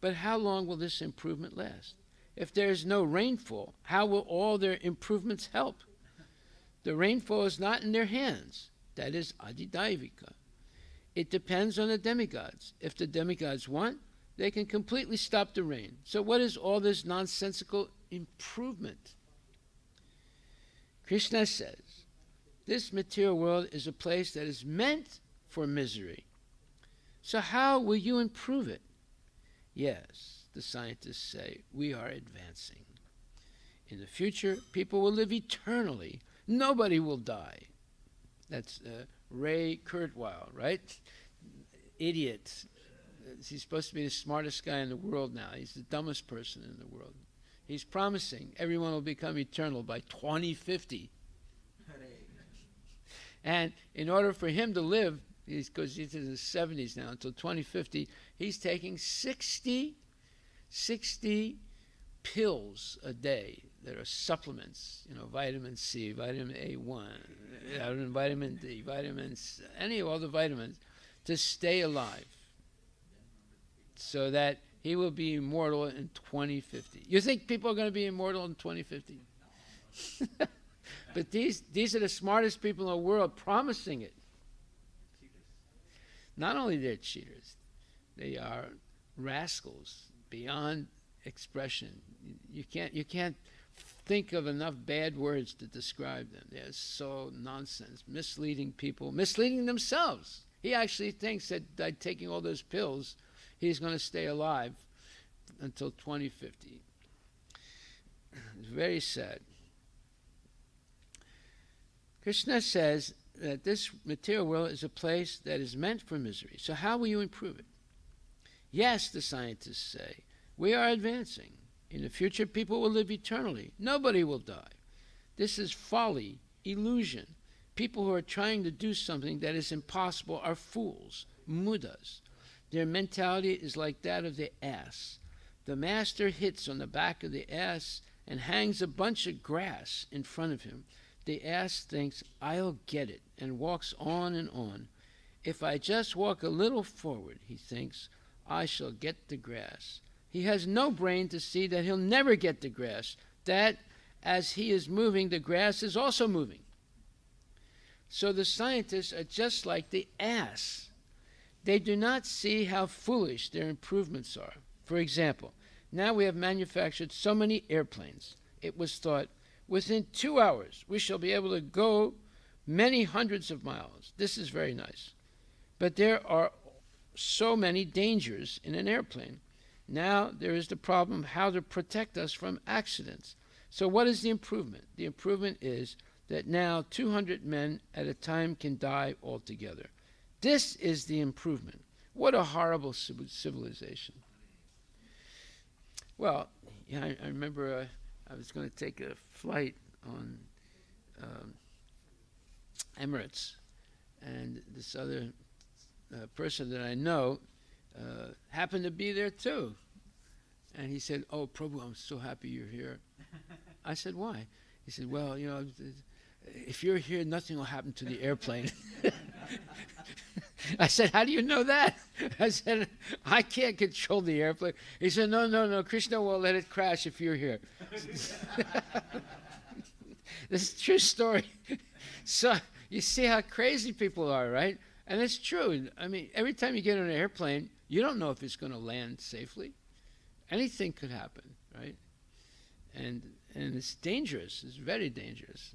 But how long will this improvement last? If there is no rainfall, how will all their improvements help? The rainfall is not in their hands. That is Adidaivika. It depends on the demigods. If the demigods want, they can completely stop the rain. So what is all this nonsensical improvement? Krishna says, this material world is a place that is meant for misery. So how will you improve it? Yes, the scientists say, we are advancing. In the future, people will live eternally. Nobody will die. That's Ray Kurzweil, right? Idiot. He's supposed to be the smartest guy in the world now. He's the dumbest person in the world. He's promising everyone will become eternal by 2050. And in order for him to live, because he's in his 70s now, until 2050, he's taking 60 pills a day that are supplements, vitamin C, vitamin A1, vitamin D, vitamins, all the vitamins, to stay alive so that he will be immortal in 2050. You think people are going to be immortal in 2050? But these are the smartest people in the world promising it. Not only they're cheaters, they are rascals beyond expression. You can't think of enough bad words to describe them. They're so nonsense, misleading people, misleading themselves. He actually thinks that by taking all those pills, he's going to stay alive until 2050. It's very sad. Krishna says that this material world is a place that is meant for misery. So how will you improve it? Yes, the scientists say, we are advancing. In the future, people will live eternally. Nobody will die. This is folly, illusion. People who are trying to do something that is impossible are fools, mudas. Their mentality is like that of the ass. The master hits on the back of the ass and hangs a bunch of grass in front of him. The ass thinks, I'll get it, and walks on and on. If I just walk a little forward, he thinks, I shall get the grass. He has no brain to see that he'll never get the grass, that as he is moving, the grass is also moving. So the scientists are just like the ass. They do not see how foolish their improvements are. For example, now we have manufactured so many airplanes. It was thought, within 2 hours, we shall be able to go many hundreds of miles. This is very nice. But there are so many dangers in an airplane. Now there is the problem how to protect us from accidents. So what is the improvement? The improvement is that now 200 men at a time can die altogether. This is the improvement. What a horrible civilization. Well, yeah, I remember I was going to take a flight on Emirates, and this other person that I know happened to be there too. And he said, oh, Prabhu, I'm so happy you're here. I said, why? He said, well, if you're here, nothing will happen to the airplane. I said, how do you know that? I said, I can't control the airplane. He said, no, Krishna won't let it crash if you're here. This is a true story. So you see how crazy people are, right? And it's true. I mean, every time you get on an airplane, you don't know if it's going to land safely. Anything could happen, right? And it's dangerous. It's very dangerous.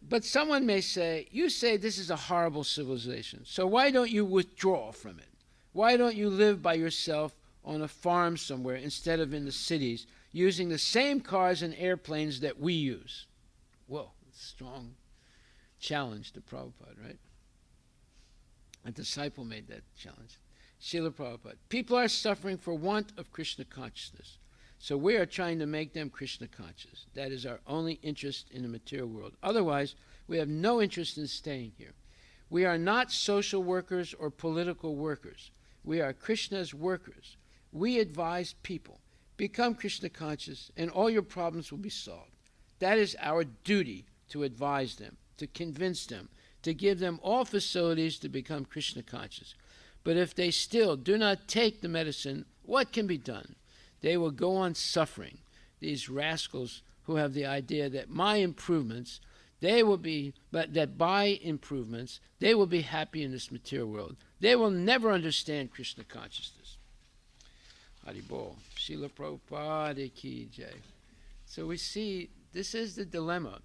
But someone may say, you say this is a horrible civilization, so why don't you withdraw from it? Why don't you live by yourself on a farm somewhere instead of in the cities, using the same cars and airplanes that we use? Whoa, strong challenge to Prabhupada, right? A disciple made that challenge. Srila Prabhupada. People are suffering for want of Krishna consciousness. So we are trying to make them Krishna conscious. That is our only interest in the material world. Otherwise, we have no interest in staying here. We are not social workers or political workers. We are Krishna's workers. We advise people. Become Krishna conscious, and all your problems will be solved. That is our duty, to advise them, to convince them, to give them all facilities to become Krishna conscious. But if they still do not take the medicine, what can be done? They will go on suffering. These rascals who have the idea that my improvements, they will be, but that by improvements, they will be happy in this material world. They will never understand Krishna consciousness. Haribol. Srila Prabhupada ki jai. So we see, this is the dilemma.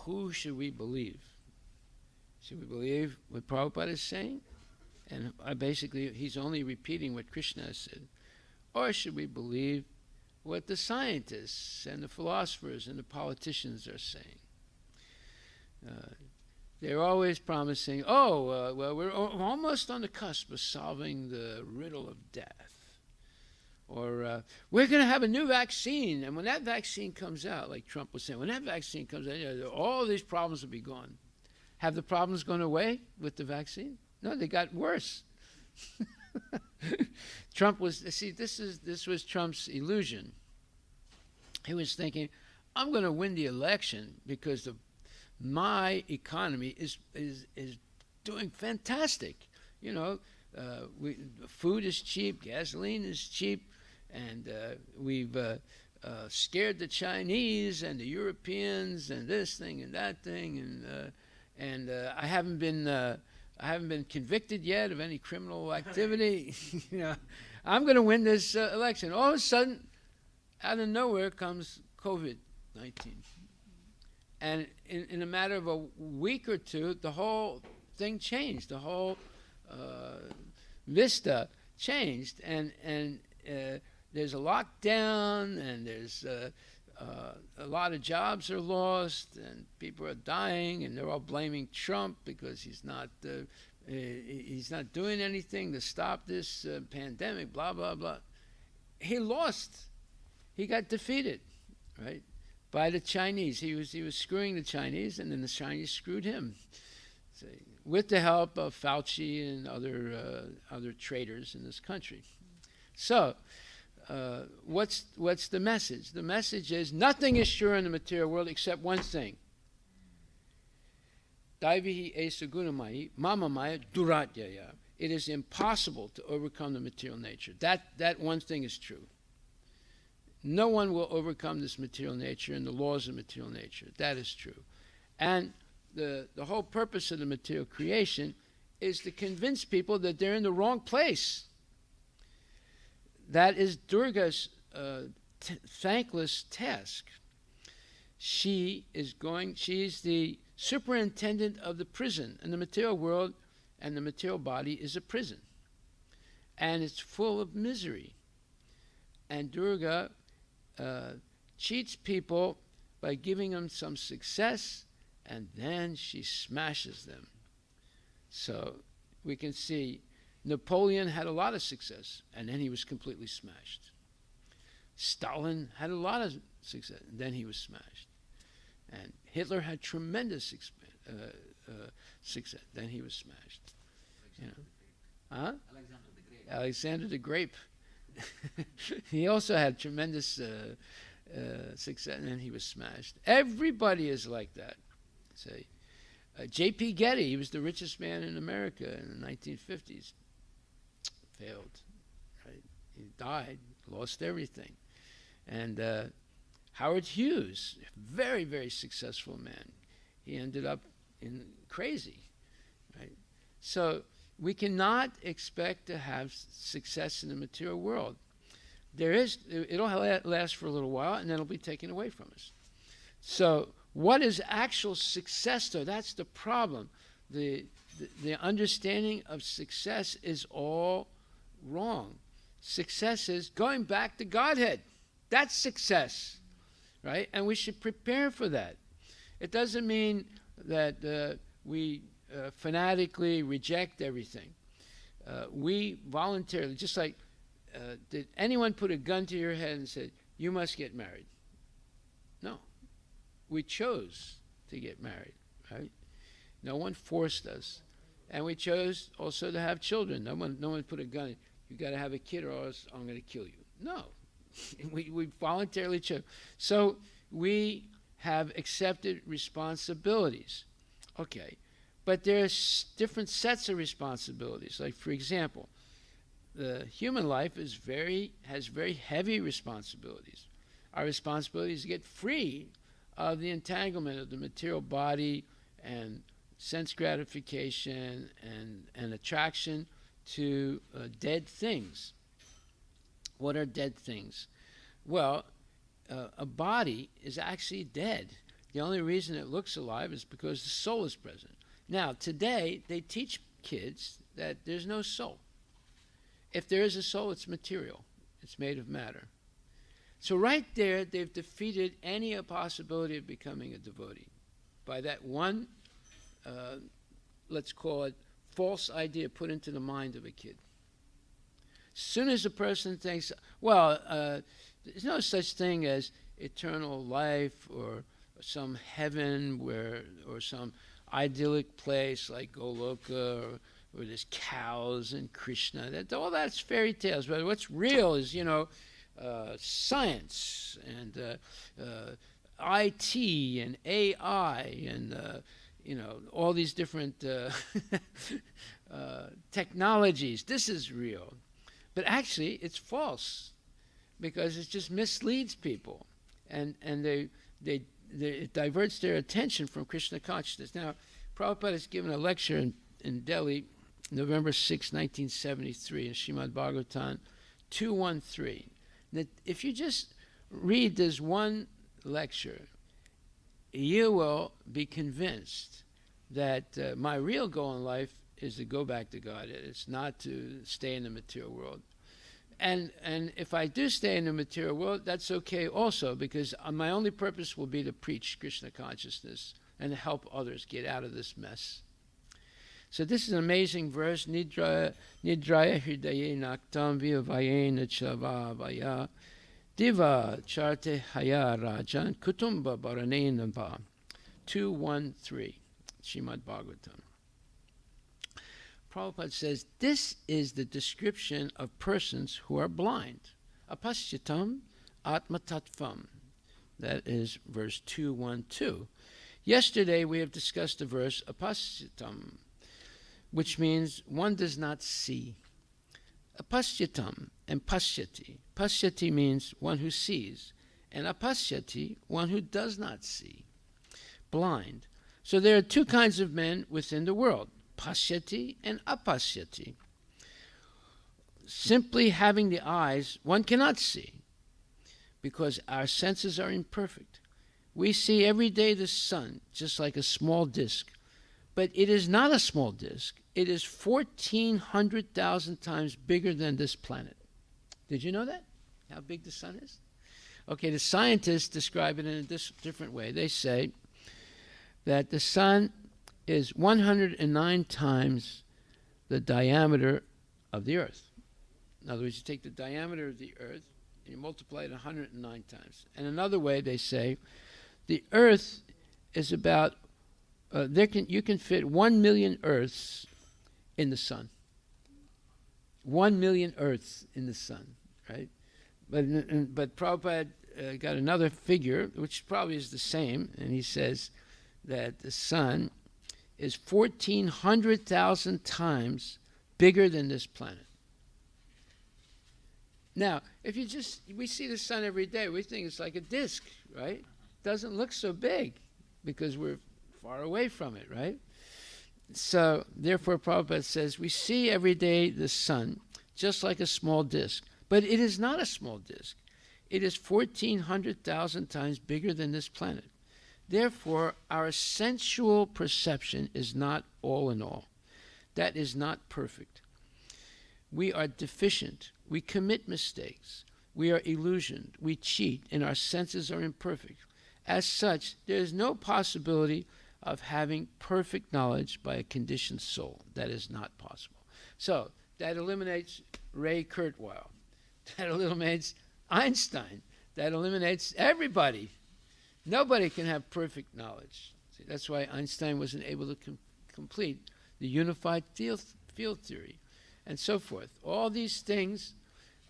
Who should we believe? Should we believe what Prabhupada is saying? And basically, he's only repeating what Krishna has said. Or should we believe what the scientists and the philosophers and the politicians are saying? They're always promising, well, we're almost on the cusp of solving the riddle of death. Or we're going to have a new vaccine, and when that vaccine comes out, like Trump was saying, when that vaccine comes out, all these problems will be gone. Have the problems gone away with the vaccine? No, they got worse. Trump was, see, this was Trump's illusion. He was thinking, I'm going to win the election because my economy is doing fantastic. You know, food is cheap, gasoline is cheap, and we've scared the Chinese and the Europeans and this thing and that thing, and I haven't been convicted yet of any criminal activity. You know, I'm going to win this election. All of a sudden, out of nowhere comes COVID-19. And in a matter of a week or two, the whole thing changed. The whole vista changed. And there's a lockdown, and there's a lot of jobs are lost, and people are dying, and they're all blaming Trump because he's not doing anything to stop this pandemic, blah, blah, blah. He lost. He got defeated, right, by the Chinese. He was screwing the Chinese, and then the Chinese screwed him, so, with the help of Fauci and other traitors in this country. So, what's the message? The message is nothing is sure in the material world except one thing. Daivihi esagunamai mamamaya duratyaya. It is impossible to overcome the material nature. That one thing is true. No one will overcome this material nature and the laws of material nature. That is true. And the whole purpose of the material creation is to convince people that they're in the wrong place. That is Durga's thankless task. She's the superintendent of the prison, and the material world and the material body is a prison. And it's full of misery. And Durga cheats people by giving them some success, and then she smashes them. So we can see Napoleon had a lot of success, and then he was completely smashed. Stalin had a lot of success, and then he was smashed. And Hitler had tremendous success, then he was smashed. You know? Huh? Alexander the Great. He also had tremendous success, and then he was smashed. Everybody is like that. Say, J.P. Getty, he was the richest man in America in the 1950s. Failed, right? He died, lost everything. And Howard Hughes, very, very successful man, he ended up in crazy, right? So we cannot expect to have success in the material world. It'll last for a little while, and then it'll be taken away from us. So what is actual success, though? That's the problem. The understanding of success is all wrong. Success is going back to Godhead. That's success, right? And we should prepare for that. It doesn't mean that we fanatically reject everything. We voluntarily, just like, did anyone put a gun to your head and said, you must get married? No. We chose to get married, right? No one forced us. And we chose also to have children. No one put a gun, you got to have a kid or else I'm going to kill you. No. we voluntarily chose. So we have accepted responsibilities. Okay. But there's different sets of responsibilities. Like, for example, the human life has very heavy responsibilities. Our responsibility is to get free of the entanglement of the material body and sense gratification and attraction to dead things. What are dead things? Well, a body is actually dead. The only reason it looks alive is because the soul is present. Now, today, they teach kids that there's no soul. If there is a soul, it's material. It's made of matter. So right there, they've defeated any possibility of becoming a devotee by that one, let's call it, false idea put into the mind of a kid. As soon as a person thinks, well, there's no such thing as eternal life or some heaven or some idyllic place like Goloka, or there's cows and Krishna. All that's fairy tales. But what's real is, science and IT and AI and all these different technologies. This is real. But actually, it's false because it just misleads people, and it diverts their attention from Krishna consciousness. Now, Prabhupada has given a lecture in Delhi, November 6, 1973, in Srimad Bhagavatam 213. That if you just read this one lecture, you will be convinced that my real goal in life is to go back to God. It's not to stay in the material world. And if I do stay in the material world, that's okay also, because my only purpose will be to preach Krishna consciousness and to help others get out of this mess. So this is an amazing verse. Nidraya hridaye naktam vivayena chava vaya diva charte haya rajan kutumba baranena va. 213, Srimad Bhagavatam. Prabhupada says, this is the description of persons who are blind. Apashyatam atmatattvam. That is verse 212. Yesterday we have discussed the verse apashyatam, which means one does not see. Apashyatam and pashyati. Pashyati means one who sees, and apashyati, one who does not see. Blind. So there are two kinds of men within the world, pashyati and apashyati. Simply having the eyes, one cannot see, because our senses are imperfect. We see every day the sun, just like a small disk. But it is not a small disk. It is 1,400,000 times bigger than this planet. Did you know that? How big the sun is? Okay, the scientists describe it in a different way. They say that the sun is 109 times the diameter of the earth. In other words, you take the diameter of the earth and you multiply it 109 times. And another way, they say, the earth is about, you can fit 1 million earths in the sun. 1 million earths in the sun, right? But Prabhupada got another figure, which probably is the same, and he says that the sun is 1,400,000 times bigger than this planet. Now, if we see the sun every day, we think it's like a disk, right? Doesn't look so big because we're far away from it, right? So, therefore, Prabhupada says, we see every day the sun just like a small disk. But it is not a small disk. It is 1,400,000 times bigger than this planet. Therefore, our sensual perception is not all in all. That is not perfect. We are deficient. We commit mistakes. We are illusioned. We cheat, and our senses are imperfect. As such, there is no possibility of having perfect knowledge by a conditioned soul. That is not possible. So, that eliminates Ray Kurzweil. That eliminates Einstein. That eliminates everybody. Nobody can have perfect knowledge. See, that's why Einstein wasn't able to complete the unified field theory and so forth. All these things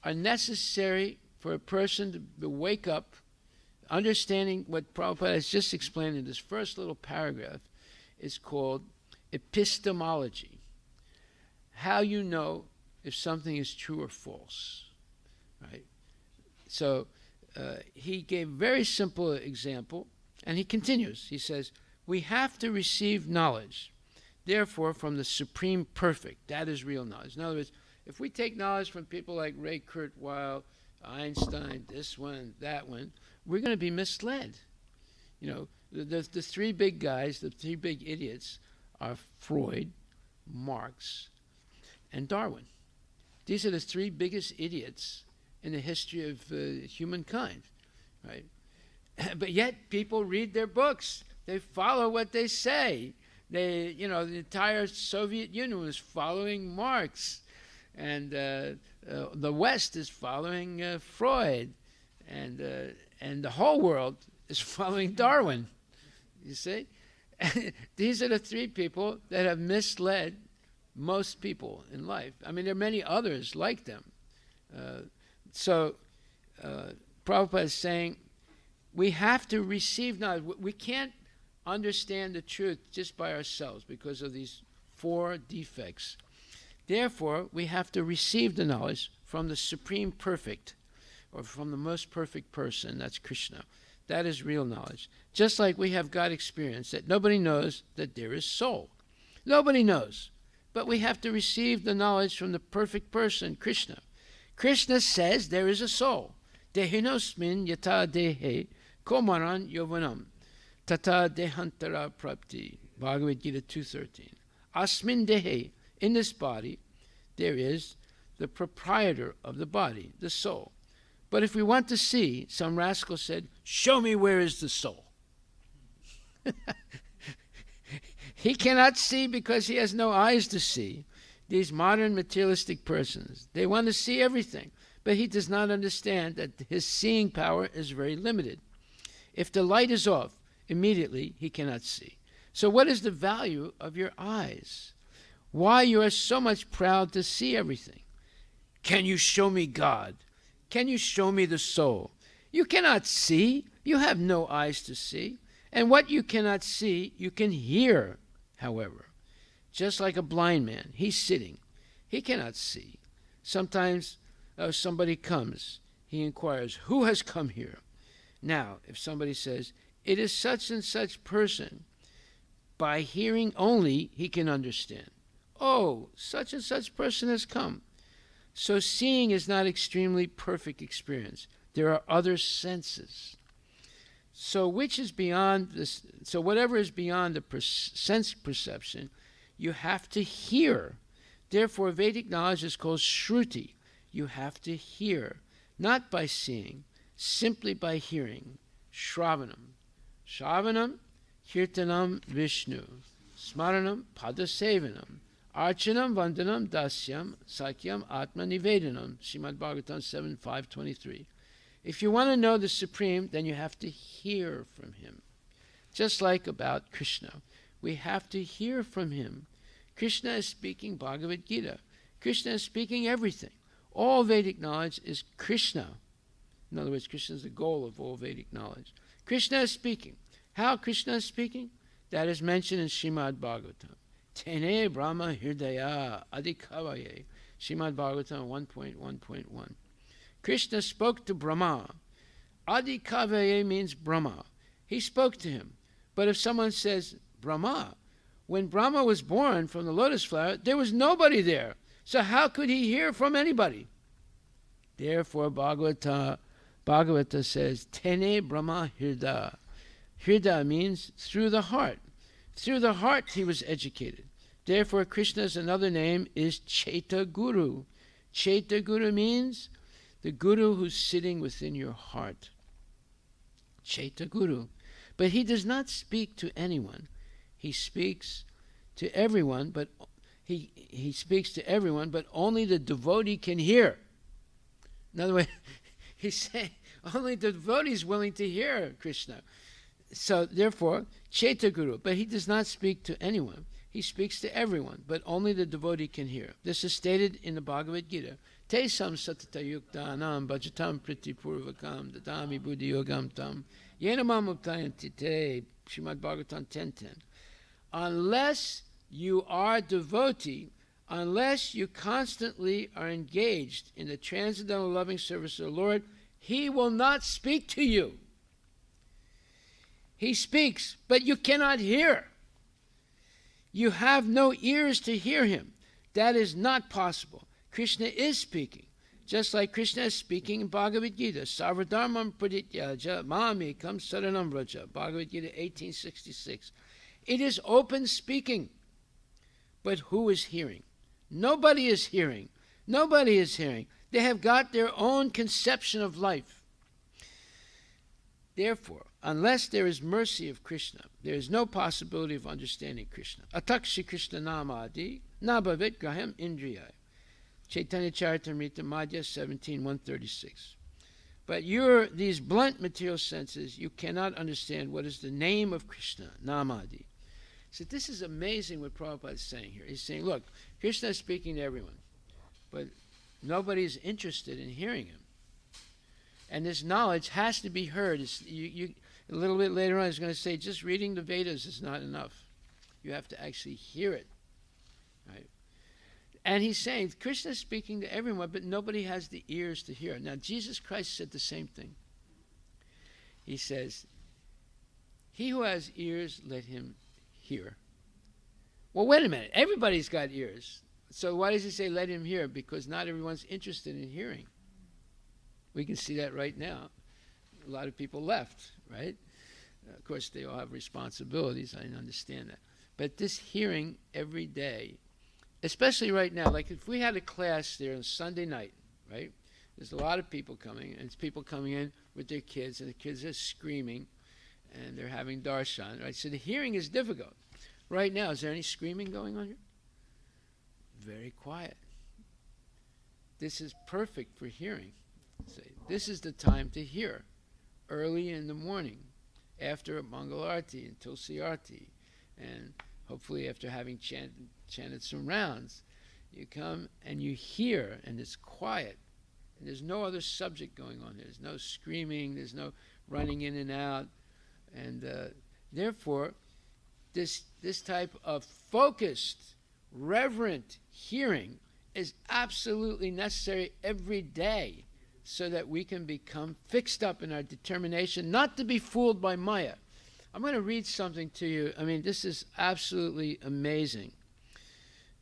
are necessary for a person to wake up, understanding what Prabhupada has just explained in this first little paragraph, is called epistemology. How you know if something is true or false, right? So he gave a very simple example, and he continues. He says, we have to receive knowledge, therefore, from the Supreme Perfect. That is real knowledge. In other words, if we take knowledge from people like Ray Kurzweil, Einstein, this one, that one, we're going to be misled. You know, the three big guys, the three big idiots are Freud, Marx, and Darwin. These are the three biggest idiots in the history of humankind, right? But yet people read their books. They follow what they say. They, you know, the entire Soviet Union was following Marx, and the West is following Freud, and the whole world is following Darwin. You see, these are the three people that have misled most people in life. I mean, there are many others like them. So Prabhupada is saying we have to receive knowledge. We can't understand the truth just by ourselves because of these four defects. Therefore, we have to receive the knowledge from the Supreme Perfect, or from the most perfect person, that's Krishna. That is real knowledge. Just like we have God experience that nobody knows that there is soul. Nobody knows. But we have to receive the knowledge from the perfect person, Krishna. Krishna says there is a soul. Dehinosmin yata dehe komaran yovanam tata dehantara prapti. Bhagavad Gita 2:13. Asmin dehe, in this body, there is the proprietor of the body, the soul. But if we want to see, some rascal said, show me where is the soul. He cannot see because he has no eyes to see. These modern materialistic persons, they want to see everything, but he does not understand that his seeing power is very limited. If the light is off, immediately he cannot see. So what is the value of your eyes? Why you are so much proud to see everything? Can you show me God? Can you show me the soul? You cannot see. You have no eyes to see. And what you cannot see, you can hear, however. Just like a blind man, he's sitting. He cannot see. Sometimes somebody comes. He inquires, who has come here? Now, if somebody says, it is such and such person, by hearing only, he can understand. Oh, such and such person has come. So seeing is not extremely perfect experience. There are other senses. So which is beyond this? So whatever is beyond the sense perception, you have to hear. Therefore, Vedic knowledge is called Shruti. You have to hear, not by seeing, simply by hearing. Shravanam. Shravanam, Kirtanam, Vishnu. Smaranam, Padasevanam. Archanam, Vandanam, Dasyam, Sakyam, Atma Nivedanam. Srimad Bhagavatam 7:523. If you want to know the Supreme, then you have to hear from him. Just like about Krishna. We have to hear from him. Krishna is speaking Bhagavad Gita. Krishna is speaking everything. All Vedic knowledge is Krishna. In other words, Krishna is the goal of all Vedic knowledge. Krishna is speaking. How Krishna is speaking? That is mentioned in Srimad Bhagavatam. Tene Brahma Hirdaya Adhikavaye. Srimad Bhagavatam 1.1.1. Krishna spoke to Brahma. Adhikavaye means Brahma. He spoke to him. But if someone says, Brahma, when Brahma was born from the lotus flower, there was nobody there. So how could he hear from anybody? Therefore, Bhagavata says, Tene Brahma Hirda. Hirda means through the heart. Through the heart he was educated. Therefore, Krishna's another name is Chaita Guru. Chaita Guru means the Guru who's sitting within your heart. Chaita Guru. But he does not speak to anyone. He speaks to everyone, but he speaks to everyone, but only the devotee can hear. In other words, he's saying only the devotee is willing to hear Krishna. So therefore, Chaita Guru, but he does not speak to anyone. He speaks to everyone, but only the devotee can hear. This is stated in the Bhagavad Gita. Tesam satata yuktanam bhajatam priti purvakam dadami buddhi yogam tam yenamam uptayanti te. Srimad Bhagavatam 10:10. Unless you are devotee, unless you constantly are engaged in the transcendental loving service of the Lord, He will not speak to you. He speaks, but you cannot hear. You have no ears to hear Him. That is not possible. Krishna is speaking, just like Krishna is speaking in Bhagavad Gita. Sarvadharmam pradityaja mami kam saranam vraja. Bhagavad Gita 1866. It is open speaking. But who is hearing? Nobody is hearing. Nobody is hearing. They have got their own conception of life. Therefore, unless there is mercy of Krishna, there is no possibility of understanding Krishna. Atakshi Krishna namadi nabhavet graham indriyai. Chaitanya Charitamrita Madhya 17:136. But these blunt material senses, you cannot understand what is the name of Krishna, namadi. So this is amazing what Prabhupada is saying here. He's saying, look, Krishna is speaking to everyone, but nobody's interested in hearing him. And this knowledge has to be heard. A little bit later on, he's going to say, just reading the Vedas is not enough. You have to actually hear it. Right? And he's saying, Krishna is speaking to everyone, but nobody has the ears to hear. Now, Jesus Christ said the same thing. He says, he who has ears, let him hear. Well, wait a minute. Everybody's got ears. So why does he say let him hear? Because not everyone's interested in hearing. We can see that right now. A lot of people left, right? Of course, they all have responsibilities. I understand that. But this hearing every day, especially right now, like if we had a class there on Sunday night, right? There's a lot of people coming, and it's people coming in with their kids, and the kids are screaming, and they're having darshan, right? So the hearing is difficult. Right now, is there any screaming going on here? Very quiet. This is perfect for hearing. This is the time to hear, early in the morning, after Mangala Aarti and Tulsi Aarti, and hopefully after having chanted some rounds, you come and you hear, and it's quiet, and there's no other subject going on. There's no screaming, there's no running in and out, and therefore, this type of focused, reverent hearing is absolutely necessary every day, so that we can become fixed up in our determination not to be fooled by Maya. I'm going to read something to you. I mean, this is absolutely amazing.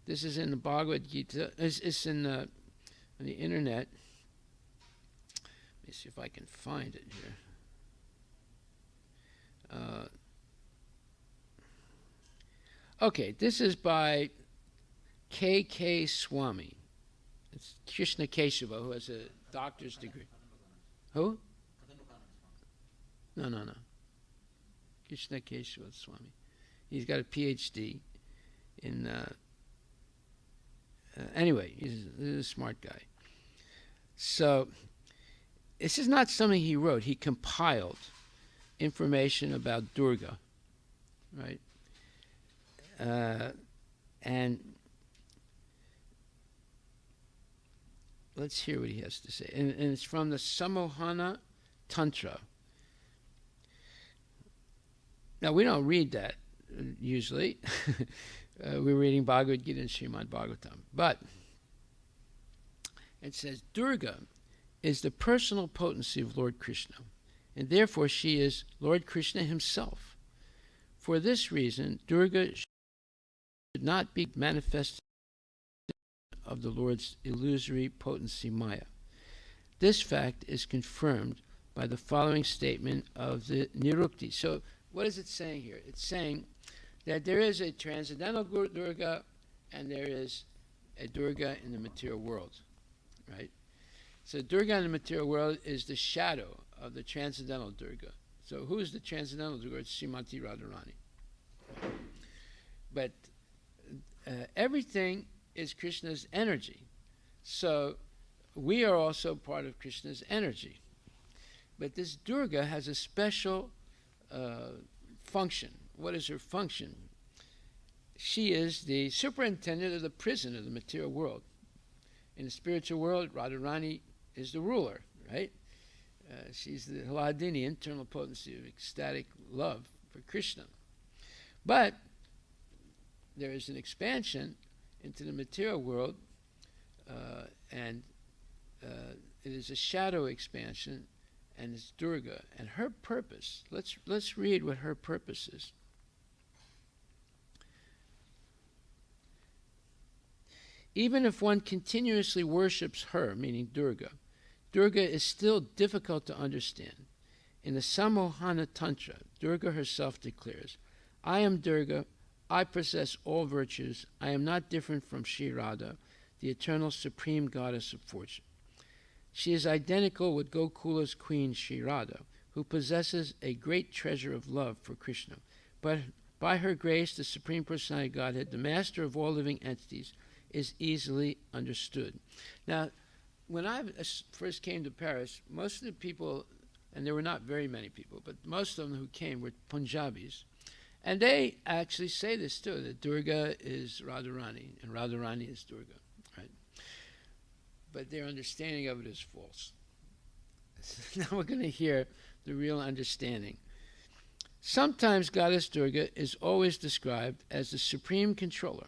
This is in the Bhagavad Gita. It's in on the internet. Let me see if I can find it here. Okay, this is by K.K. Swami. It's Krishna Keshava, who has a doctor's degree. Who? No. Krishna Keshava Swami. He's got a PhD in. Anyway, he's a smart guy. So, this is not something he wrote. He compiled information about Durga, right? And let's hear what he has to say. And it's from the Samohana Tantra. Now, we don't read that usually. We're reading Bhagavad Gita and Srimad Bhagavatam. But it says, Durga is the personal potency of Lord Krishna, and therefore she is Lord Krishna himself. For this reason, Durga should not be manifested of the Lord's illusory potency Maya. This fact is confirmed by the following statement of the Nirukti. So what is it saying here? It's saying that there is a transcendental Durga and there is a Durga in the material world, right? So Durga in the material world is the shadow of the transcendental Durga. So who is the transcendental Durga? It's Srimati Radharani. But everything is Krishna's energy. So we are also part of Krishna's energy. But this Durga has a special function. What is her function? She is the superintendent of the prison of the material world. In the spiritual world, Radharani is the ruler, right? She's the Hladini, internal potency of ecstatic love for Krishna. But there is an expansion into the material world, and it is a shadow expansion, and it's Durga. And her purpose, let's read what her purpose is. Even if one continuously worships her, meaning Durga, Durga is still difficult to understand. In the Samohana Tantra, Durga herself declares, I am Durga, I possess all virtues, I am not different from Sri Radha, the eternal supreme goddess of fortune. She is identical with Gokula's queen Sri Radha, who possesses a great treasure of love for Krishna. But by her grace, the Supreme Personality of Godhead, the master of all living entities, is easily understood. Now, when I first came to Paris, most of the people, and there were not very many people, but most of them who came were Punjabis. And they actually say this too, that Durga is Radharani and Radharani is Durga, right? But their understanding of it is false. Now we're going to hear the real understanding. Sometimes Goddess Durga is always described as the supreme controller.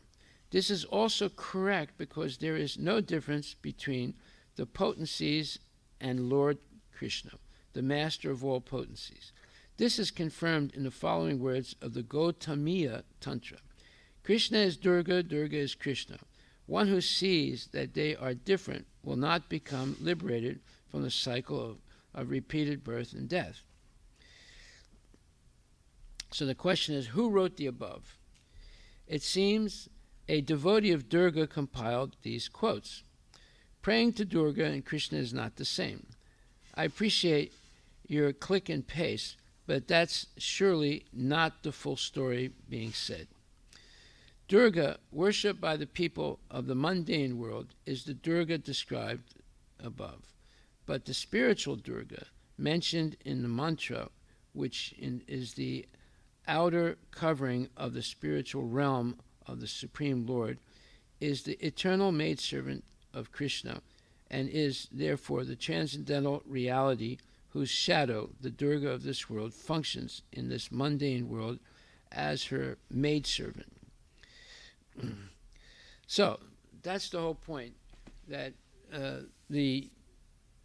This is also correct because there is no difference between the potencies and Lord Krishna, the master of all potencies. This is confirmed in the following words of the Gautamiya Tantra. Krishna is Durga, Durga is Krishna. One who sees that they are different will not become liberated from the cycle of repeated birth and death. So the question is, who wrote the above? It seems a devotee of Durga compiled these quotes. Praying to Durga and Krishna is not the same. I appreciate your click and paste, but that's surely not the full story being said. Durga, worshipped by the people of the mundane world, is the Durga described above. But the spiritual Durga, mentioned in the mantra, which is the outer covering of the spiritual realm of the Supreme Lord, is the eternal maidservant of Krishna and is therefore the transcendental reality whose shadow, the Durga of this world, functions in this mundane world as her maidservant. So that's the whole point, that the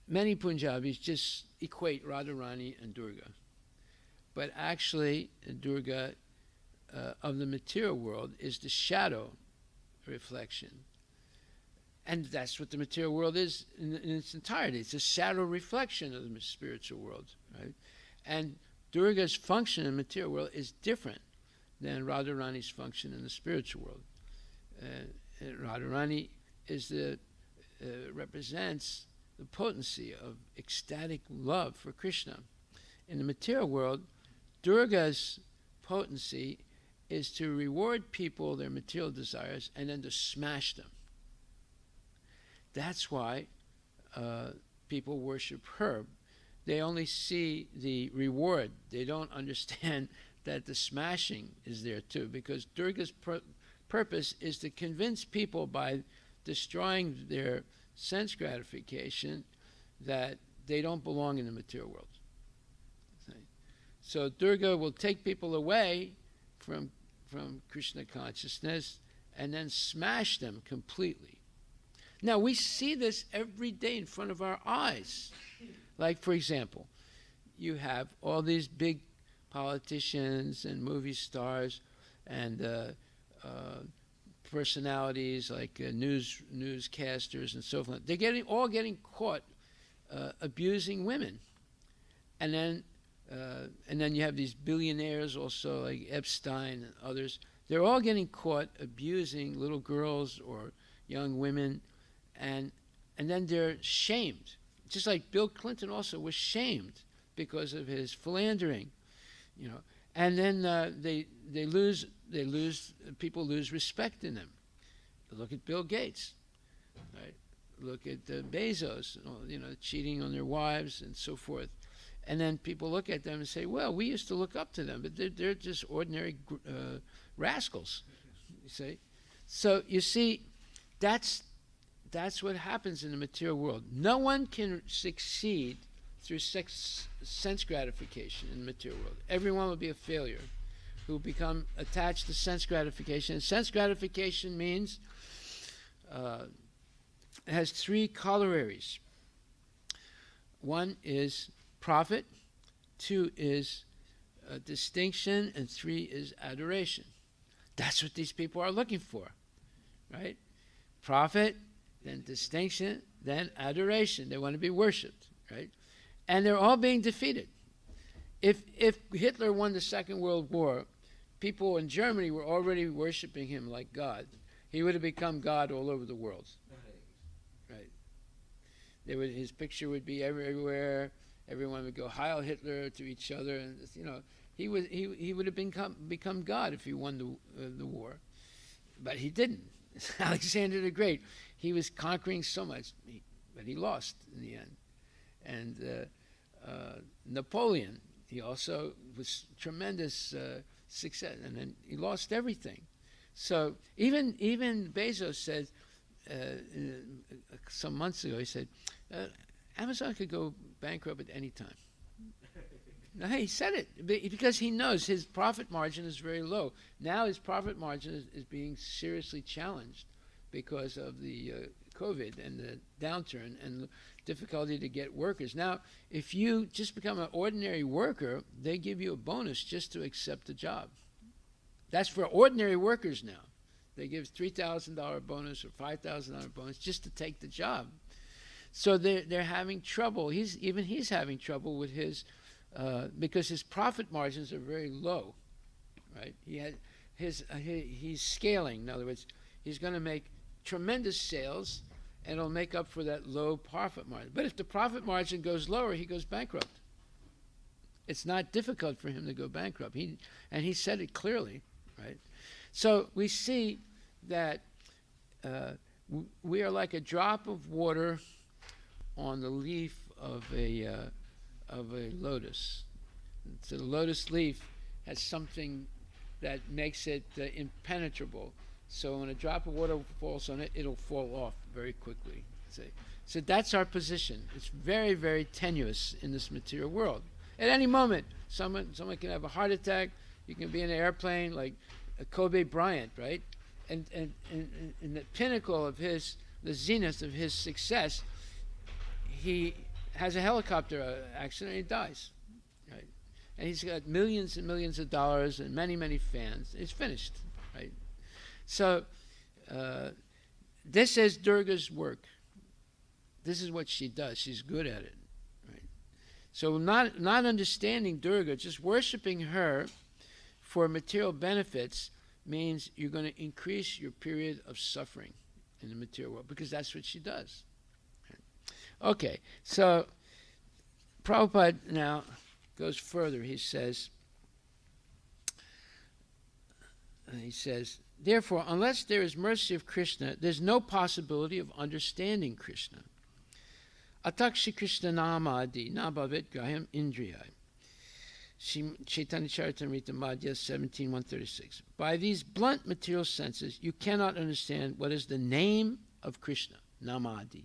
many Punjabis just equate Radharani and Durga. But actually, Durga of the material world is the shadow reflection. And that's what the material world is in its entirety. It's a shadow reflection of the spiritual world, right? And Durga's function in the material world is different than Radharani's function in the spiritual world. Radharani is represents the potency of ecstatic love for Krishna. In the material world, Durga's potency is to reward people their material desires and then to smash them. That's why people worship her. They only see the reward. They don't understand that the smashing is there too, because Durga's purpose is to convince people by destroying their sense gratification that they don't belong in the material world. So Durga will take people away from Krishna consciousness and then smash them completely. Now, we see this every day in front of our eyes. Like, for example, you have all these big politicians and movie stars and personalities like newscasters and so forth. They're all getting caught abusing women. And then you have these billionaires also like Epstein and others. They're all getting caught abusing little girls or young women. And then they're shamed, just like Bill Clinton also was shamed because of his philandering, you know. And then people lose respect in them. Look at Bill Gates, right? Look at Bezos, you know, cheating on their wives and so forth. And then people look at them and say, well, we used to look up to them, but they're just ordinary rascals, you see. So you see, that's that's what happens in the material world. No one can succeed through sense gratification in the material world. Everyone will be a failure who become attached to sense gratification. And sense gratification means it has three corollaries. One is profit, two is distinction, and three is adoration. That's what these people are looking for, right? Profit, then distinction, then adoration. They want to be worshipped, right? And they're all being defeated. If Hitler won the Second World War, people in Germany were already worshiping him like God. He would have become God all over the world, right? His picture would be everywhere. Everyone would go Heil Hitler to each other, and he would have become God if he won the war, but he didn't. Alexander the Great, he was conquering so much, but he lost in the end. And Napoleon, he also was tremendous success, and then he lost everything. So even Bezos said some months ago, he said, Amazon could go bankrupt at any time. No, he said it because he knows his profit margin is very low. Now his profit margin is being seriously challenged because of the COVID and the downturn and the difficulty to get workers. Now, if you just become an ordinary worker, they give you a bonus just to accept the job. That's for ordinary workers now. They give $3,000 bonus or $5,000 bonus just to take the job. So they're having trouble. He's having trouble with his because his profit margins are very low, right? He's scaling. In other words, he's going to make tremendous sales, and it'll make up for that low profit margin. But if the profit margin goes lower, he goes bankrupt. It's not difficult for him to go bankrupt. He said it clearly, right? So we see that we are like a drop of water on the leaf of a lotus. So the lotus leaf has something that makes it impenetrable. So when a drop of water falls on it, it'll fall off very quickly. So that's our position. It's very, very tenuous in this material world. At any moment, someone can have a heart attack. You can be in an airplane like Kobe Bryant, right? And in the pinnacle of the zenith of his success, he has a helicopter accident and he dies, right? And he's got millions and millions of dollars and many, many fans. It's finished, right? So this is Durga's work. This is what she does. She's good at it, right? So not understanding Durga, just worshiping her for material benefits means you're going to increase your period of suffering in the material world, because that's what she does. Okay, so Prabhupada now goes further. He says, therefore, unless there is mercy of Krishna, there's no possibility of understanding Krishna. Atakshi Krishna namadi nabhavet graham indriyai. Chaitanya Charitamrita Madhya 17:136. By these blunt material senses, you cannot understand what is the name of Krishna, namadi.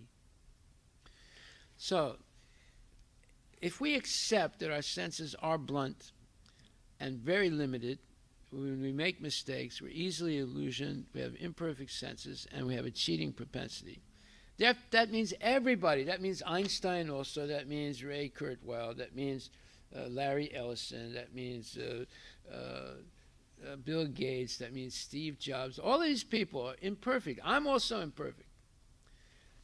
So, if we accept that our senses are blunt and very limited, when we make mistakes, we're easily illusioned, we have imperfect senses, and we have a cheating propensity. That means everybody. That means Einstein also. That means Ray Kurzweil. That means Larry Ellison. That means Bill Gates. That means Steve Jobs. All of these people are imperfect. I'm also imperfect.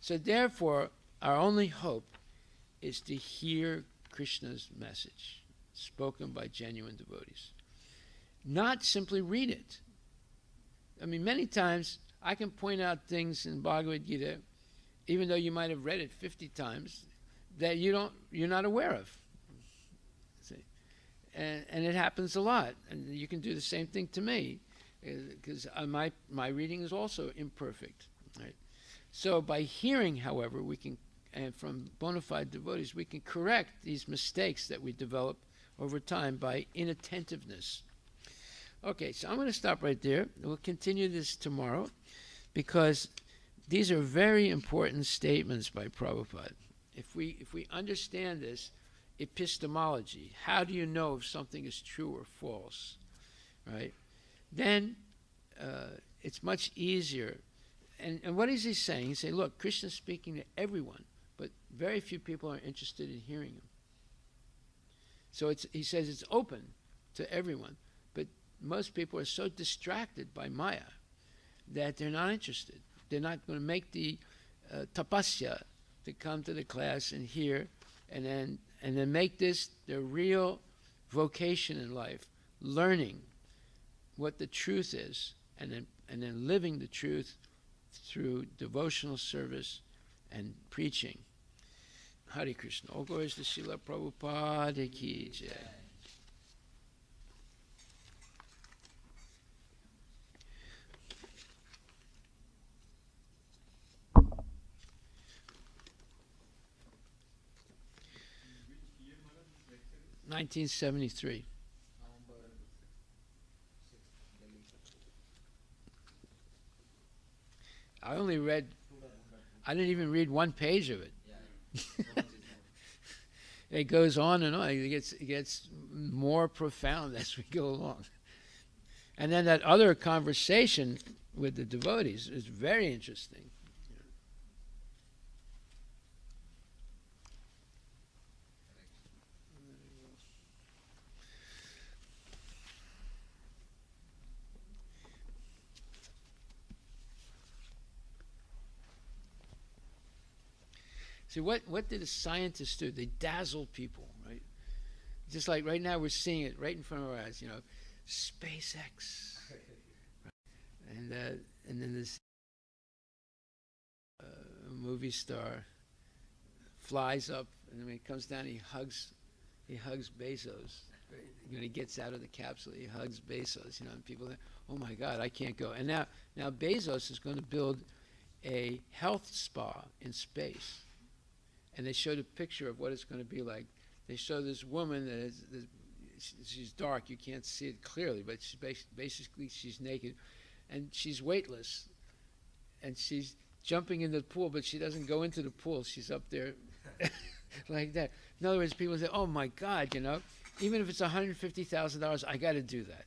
So therefore, our only hope is to hear Krishna's message spoken by genuine devotees. Not simply read it. I mean, many times I can point out things in Bhagavad Gita, even though you might have read it 50 times, that you're not aware of. See? And it happens a lot. And you can do the same thing to me, because my reading is also imperfect. Right? So by hearing, however, we can, and from bona fide devotees, we can correct these mistakes that we develop over time by inattentiveness. Okay, so I'm going to stop right there. We'll continue this tomorrow, because these are very important statements by Prabhupada. If we understand this epistemology, how do you know if something is true or false, right? Then it's much easier. And what is he saying? He's saying, look, Krishna's speaking to everyone, but very few people are interested in hearing him. So he says it's open to everyone, but most people are so distracted by Maya that they're not interested. They're not going to make the tapasya to come to the class and hear, and then make this their real vocation in life, learning what the truth is, and then living the truth through devotional service and preaching. Hare Krishna. All glories to Srila Prabhupada ki jai. (1973). I didn't even read one page of it. It goes on and on. It gets more profound as we go along. And then that other conversation with the devotees is very interesting. See, what did the scientists do? They dazzled people, right? Just like right now we're seeing it right in front of our eyes, SpaceX. Right? And then this movie star flies up, and when he comes down, he hugs Bezos. Right? When he gets out of the capsule, he hugs Bezos, and people think, oh my God, I can't go. And now Bezos is going to build a health spa in space. And they showed a picture of what it's going to be like. They show this woman she's dark, you can't see it clearly, but basically she's naked, and she's weightless, and she's jumping in the pool, but she doesn't go into the pool. She's up there like that. In other words, people say, "Oh my God, even if it's $150,000, I got to do that."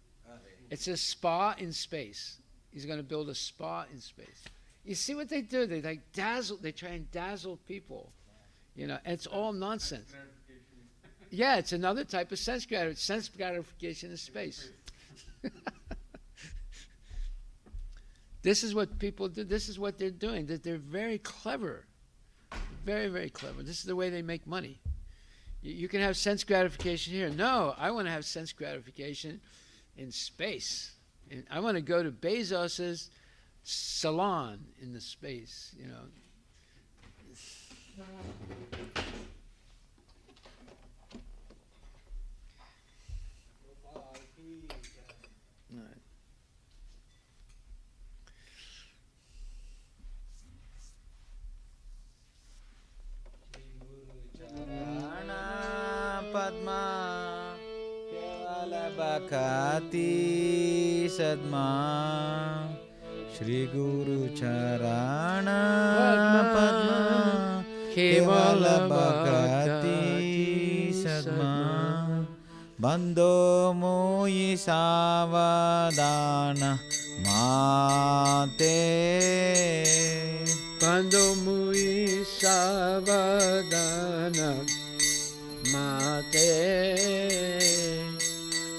It's a spa in space. He's going to build a spa in space. You see what they do? They dazzle. They try and dazzle people. And it's all nonsense. Yeah, it's another type of sense gratification in space. This is what people do. This is what they're doing. They're very clever. Very, very clever. This is the way they make money. You can have sense gratification here. No, I want to have sense gratification in space. And I want to go to Bezos's salon in the space, Padma Kevala Bhakati Sadma Shri Guru Charana Padma Kevala Bhakati Sadma Bando Muyi Savadana Mate Bando Muyi Savadana Mate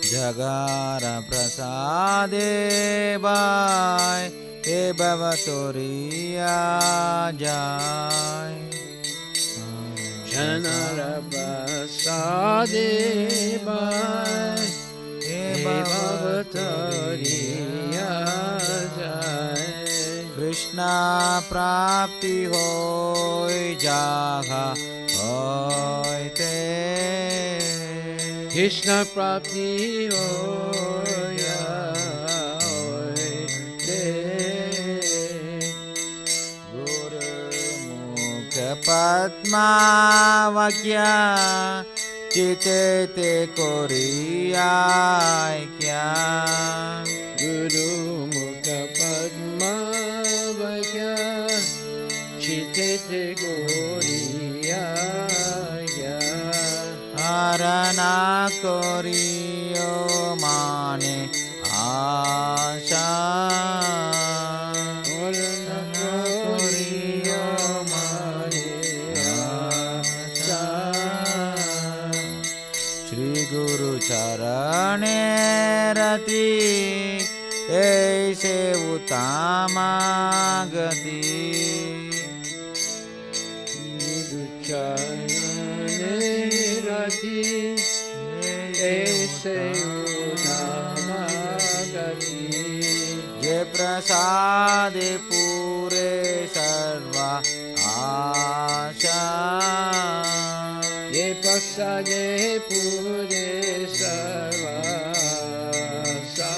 Jagara Prasade Bhai He Bhavatoriya Jai Janara Prasade Bhai He Bhavatoriya Jai Krishna Prapti Hoy Jaha Hoy Te Krishna Prapti Hoya Hoy Te Guru Mukha Padma Vakya Chite Te Koriya Kya Guru Mukha Padma Vakya করিও মানে আশা পূর্ণ করিও মানে আশা। শ্রী গুরু চরণে রতি এই সে উত্তমাগতি চরণে রতি ऐसे उदामगति। जे प्रसाद पूरे सर्वा आशा ये प्रसादे पूरे सर्वासा।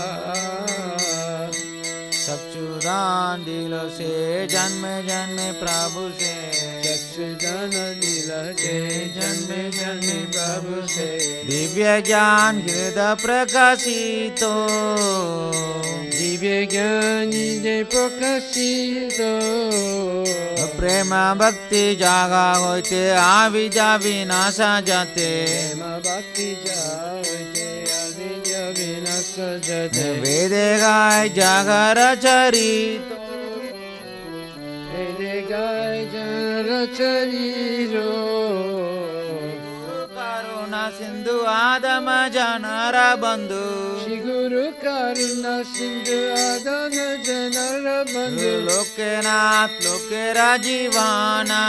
सच्चिदानंद दिलो से जन्म जन्म प्रभु से सच्चिदानंद दिलो से जन्म जन्म प्रभु से। दिव्य ज्ञान हृदय प्रकाशितो दिव्य ज्ञान हृदय प्रकाशितो। प्रेम भक्ति जागा होते आवी जावी नासा जाते प्रेम भक्ति जाते आवी जावी नासा जाते। वेद गाय जागर चरित वेद गाय जागर चरितो। करुणा सिंधु आदम जनर बंधु श्री गुरु करुणा सिंधु आदम जनर बंधु। लोकेनाथ लोकेरा जीवाना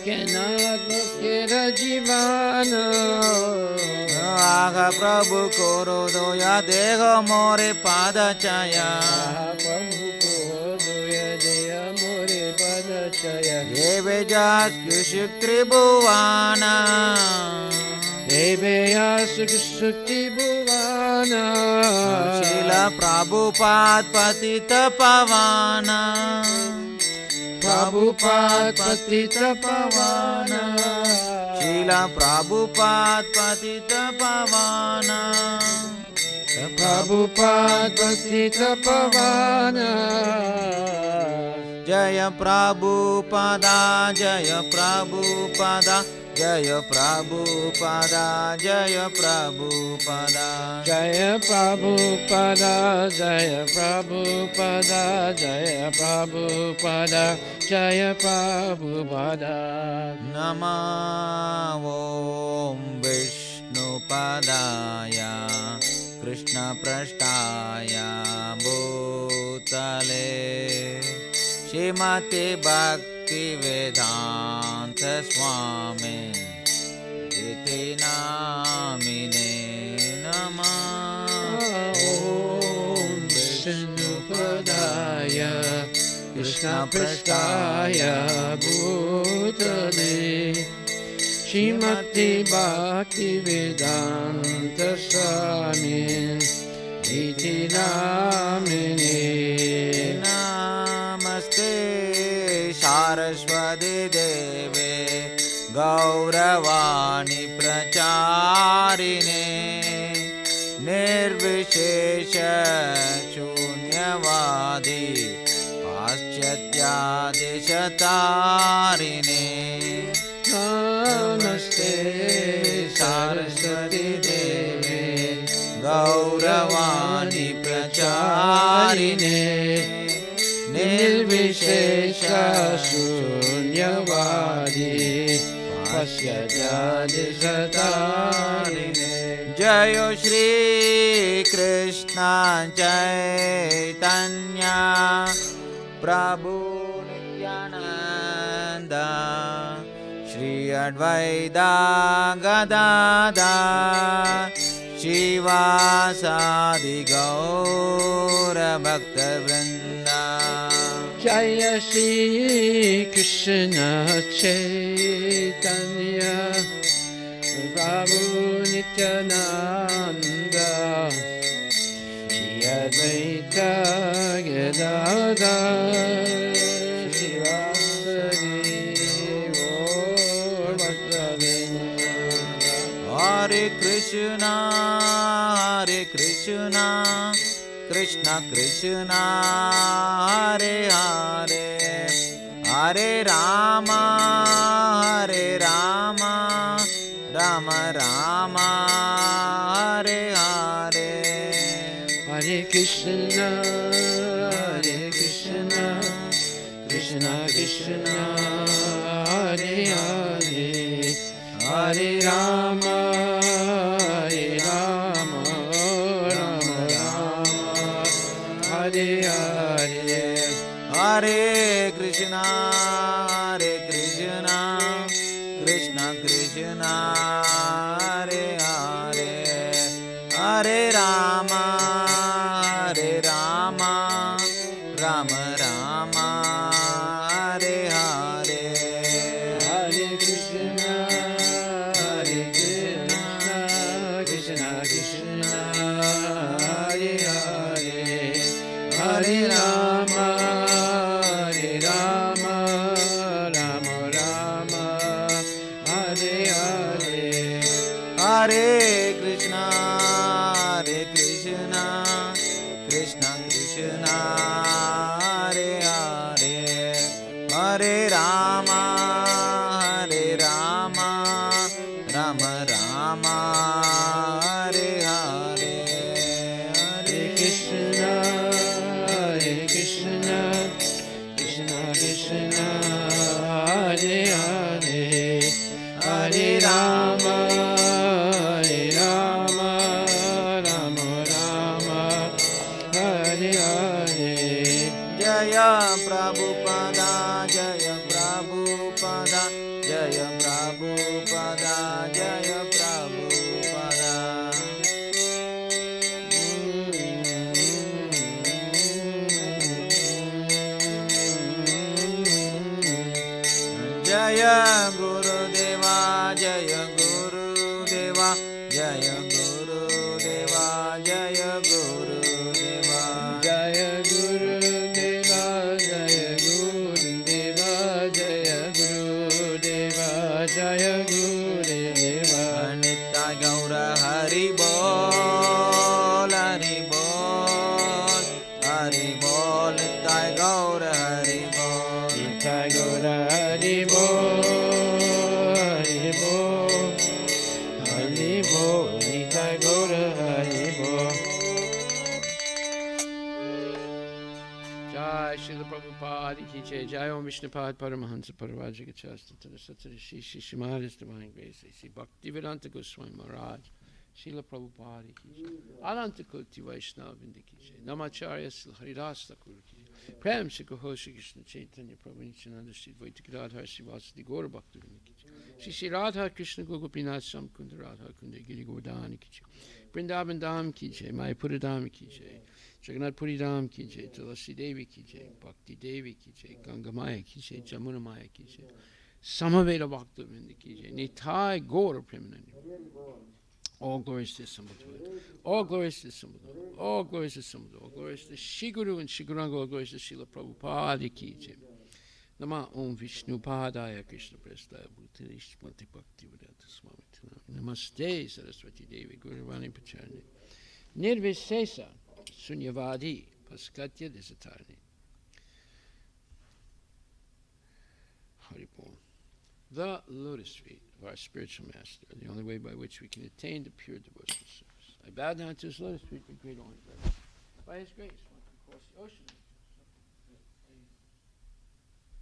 केनाथ लोकेरा जीवाना। आग प्रभु कोरो दोया देहो मोरे पाद छाया प्रभु को दोया दया मोरे पद छाया। ये बेजास कृषि त्रिभुवाना हे बेयास सुक्ति भुवाना। शीला प्रभुपाद पतित पवाना प्रभुपाद पतित पवाना। शीला प्रभुपाद पतित पवाना प्रभुपाद पतित पवाना। जय प्रभुपादा जय प्रभुपादा जय प्रभुपादा जय प्रभुपादा जय प्रभुपादा जय प्रभुपादा जय प्रभुपादा जय प्रभुपादा। नमः ॐ विष्णुपदाय कृष्णपृष्ठाय भूतले श्रीमते भक्तिवेदान्त स्वामी इति नामिने नमः ॐ विष्णुपदाय कृष्णपृष्ठाय भूतले श्रीमते भक्तिवेदान्त स्वामी इति नामिने। नमस्ते सारस्वती देवे गौरवाणी प्रचारिणे निर्विशेष शून्यवादी पाश्चात्यादिशतारिणे। नमस्ते सरस्वती देवे गौरवाणी प्रचारिणे निर्विशेष शून्यवादी पश्चात्यादिशतारिणे। जय श्री कृष्ण चैतन्य प्रभु नित्यानंद श्री अद्वैता गदाधर शिवासादि गौर भक्तवृंद। जय श्री कृष्ण चैतन्य प्रभु नित्यानंद श्री अद्वैता गदाधर शिवासादि गौर भक्तवृंद। हरे Krishna Krishna Krishna Hare Hare Hare Ram Ram Ram Hare Krishna, Krishna Krishna, Hare Hare, Hare Rama, Hare Rama, Rama Rama, Hare Hare. Hare Krishna, Hare Krishna, Krishna Krishna, Hare Hare, Hare Rama, Hare Rama, Rama Rama, Hare Hare. Hare Krishna, Hare Krishna, Krishna Krishna, Hare Hare, Hare Rama, Hare Rama, Rama Rama, Hare Hare. Hare Krishna, Hare Krishna, Krishna Krishna, Hare Hare, Hare Rama, Hare Rama, Rama Rama, Hare Hare. Hare Krishna, Hare Krishna, Krishna Krishna, Hare Hare, Hare Rama, Hare Rama, Rama Rama, Hare Hare. Jaya Prabhupada, Jaya Prabhupada, Jaya Prabhupada, Jaya Prabhupada. Jaya Guru Deva, Jaya Guru Deva, Jaya Guru Deva, Jaya Guru Deva. Jaya Guru Deva, Jaya Guru Deva, Jaya Guru Deva, Jaya Guru Deva. Nitya Gaura Hari Bol, Hari Bol, Hari Bol, Nitya Gaura Hari Bol. Nitai Gaura Hari Bol, Hari Bol, Hari Bol, Nitai Gaura Hari Bol. Jai Srila Prabhupada Ki Jai, Jai Om Vishnupad Paramahansa Paravajaga Chastatra Sattva Shri Shimada's Divine Grace, Sri Bhaktivedanta Goswami Maharaj, Srila Prabhupada Ki Jai, Ananta Koti Vaishnava Vrinda Ki Jai, Namacharya Sri Haridas Thakur Ki Jai, Prem Shri Kaho Shri Krishna Chaitanya Prabhu Nityananda Shri Dvaita Gadadhar Shri Vasudeva Gaura Bhakta Vrinda Ki Jai, Shri Radha Krishna Gopinath Samkunda Radha Kunda Giri Govardhani Ki Jai, Vrindavan Dham Ki Jai, Mayapura Dham Ki Jai, Jagannath Puri Dham Ki Jai, Tulasi Devi Ki Jai, Bhakti Devi Ki Jai, Ganga Maya Ki Jai, Jamuna Maya Ki Jai, Samaveda Bhakta Vrinda Ki Jai, Nitai Gaura Premanandi. All glories to Sambuddha. All glories to Sambuddha. All glories to Sambuddha. All glories to Shiguru and Shiguranga. All glories to Srila Prabhupada Ki Jai. Nama Om Vishnu Padaya Krishna Prestaya Bhutani Shmati Bhakti Vedanta Swami Tanam. Namaste Saraswati Devi Guruvani Pacharni. Nirvisesa Sunyavadi Paskatya Desatarni. Haripol. The lotus feet of our spiritual master, the only way by which we can attain to pure devotional service. I bow down to his lotus feet with great honor. By his grace, one can cross the ocean.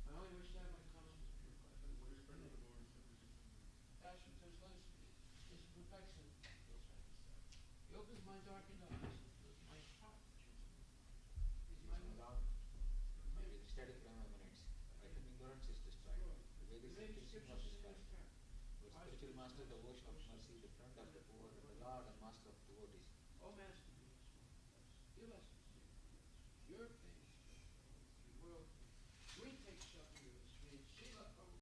I only wish to have my conscience purified by the waters of the passion to his lotus feet. His perfection feels reconciled. He opens my darkened eyes and fills my heart with joy. He's my Lord. Maybe the static minutes. I think ignorance is destroyed. The Vedic thinking of destroyed. But spiritual master, the ocean of mercy, the friend of the poor, the Lord and master of devotees. O Master, give us your faith, world. We take shelter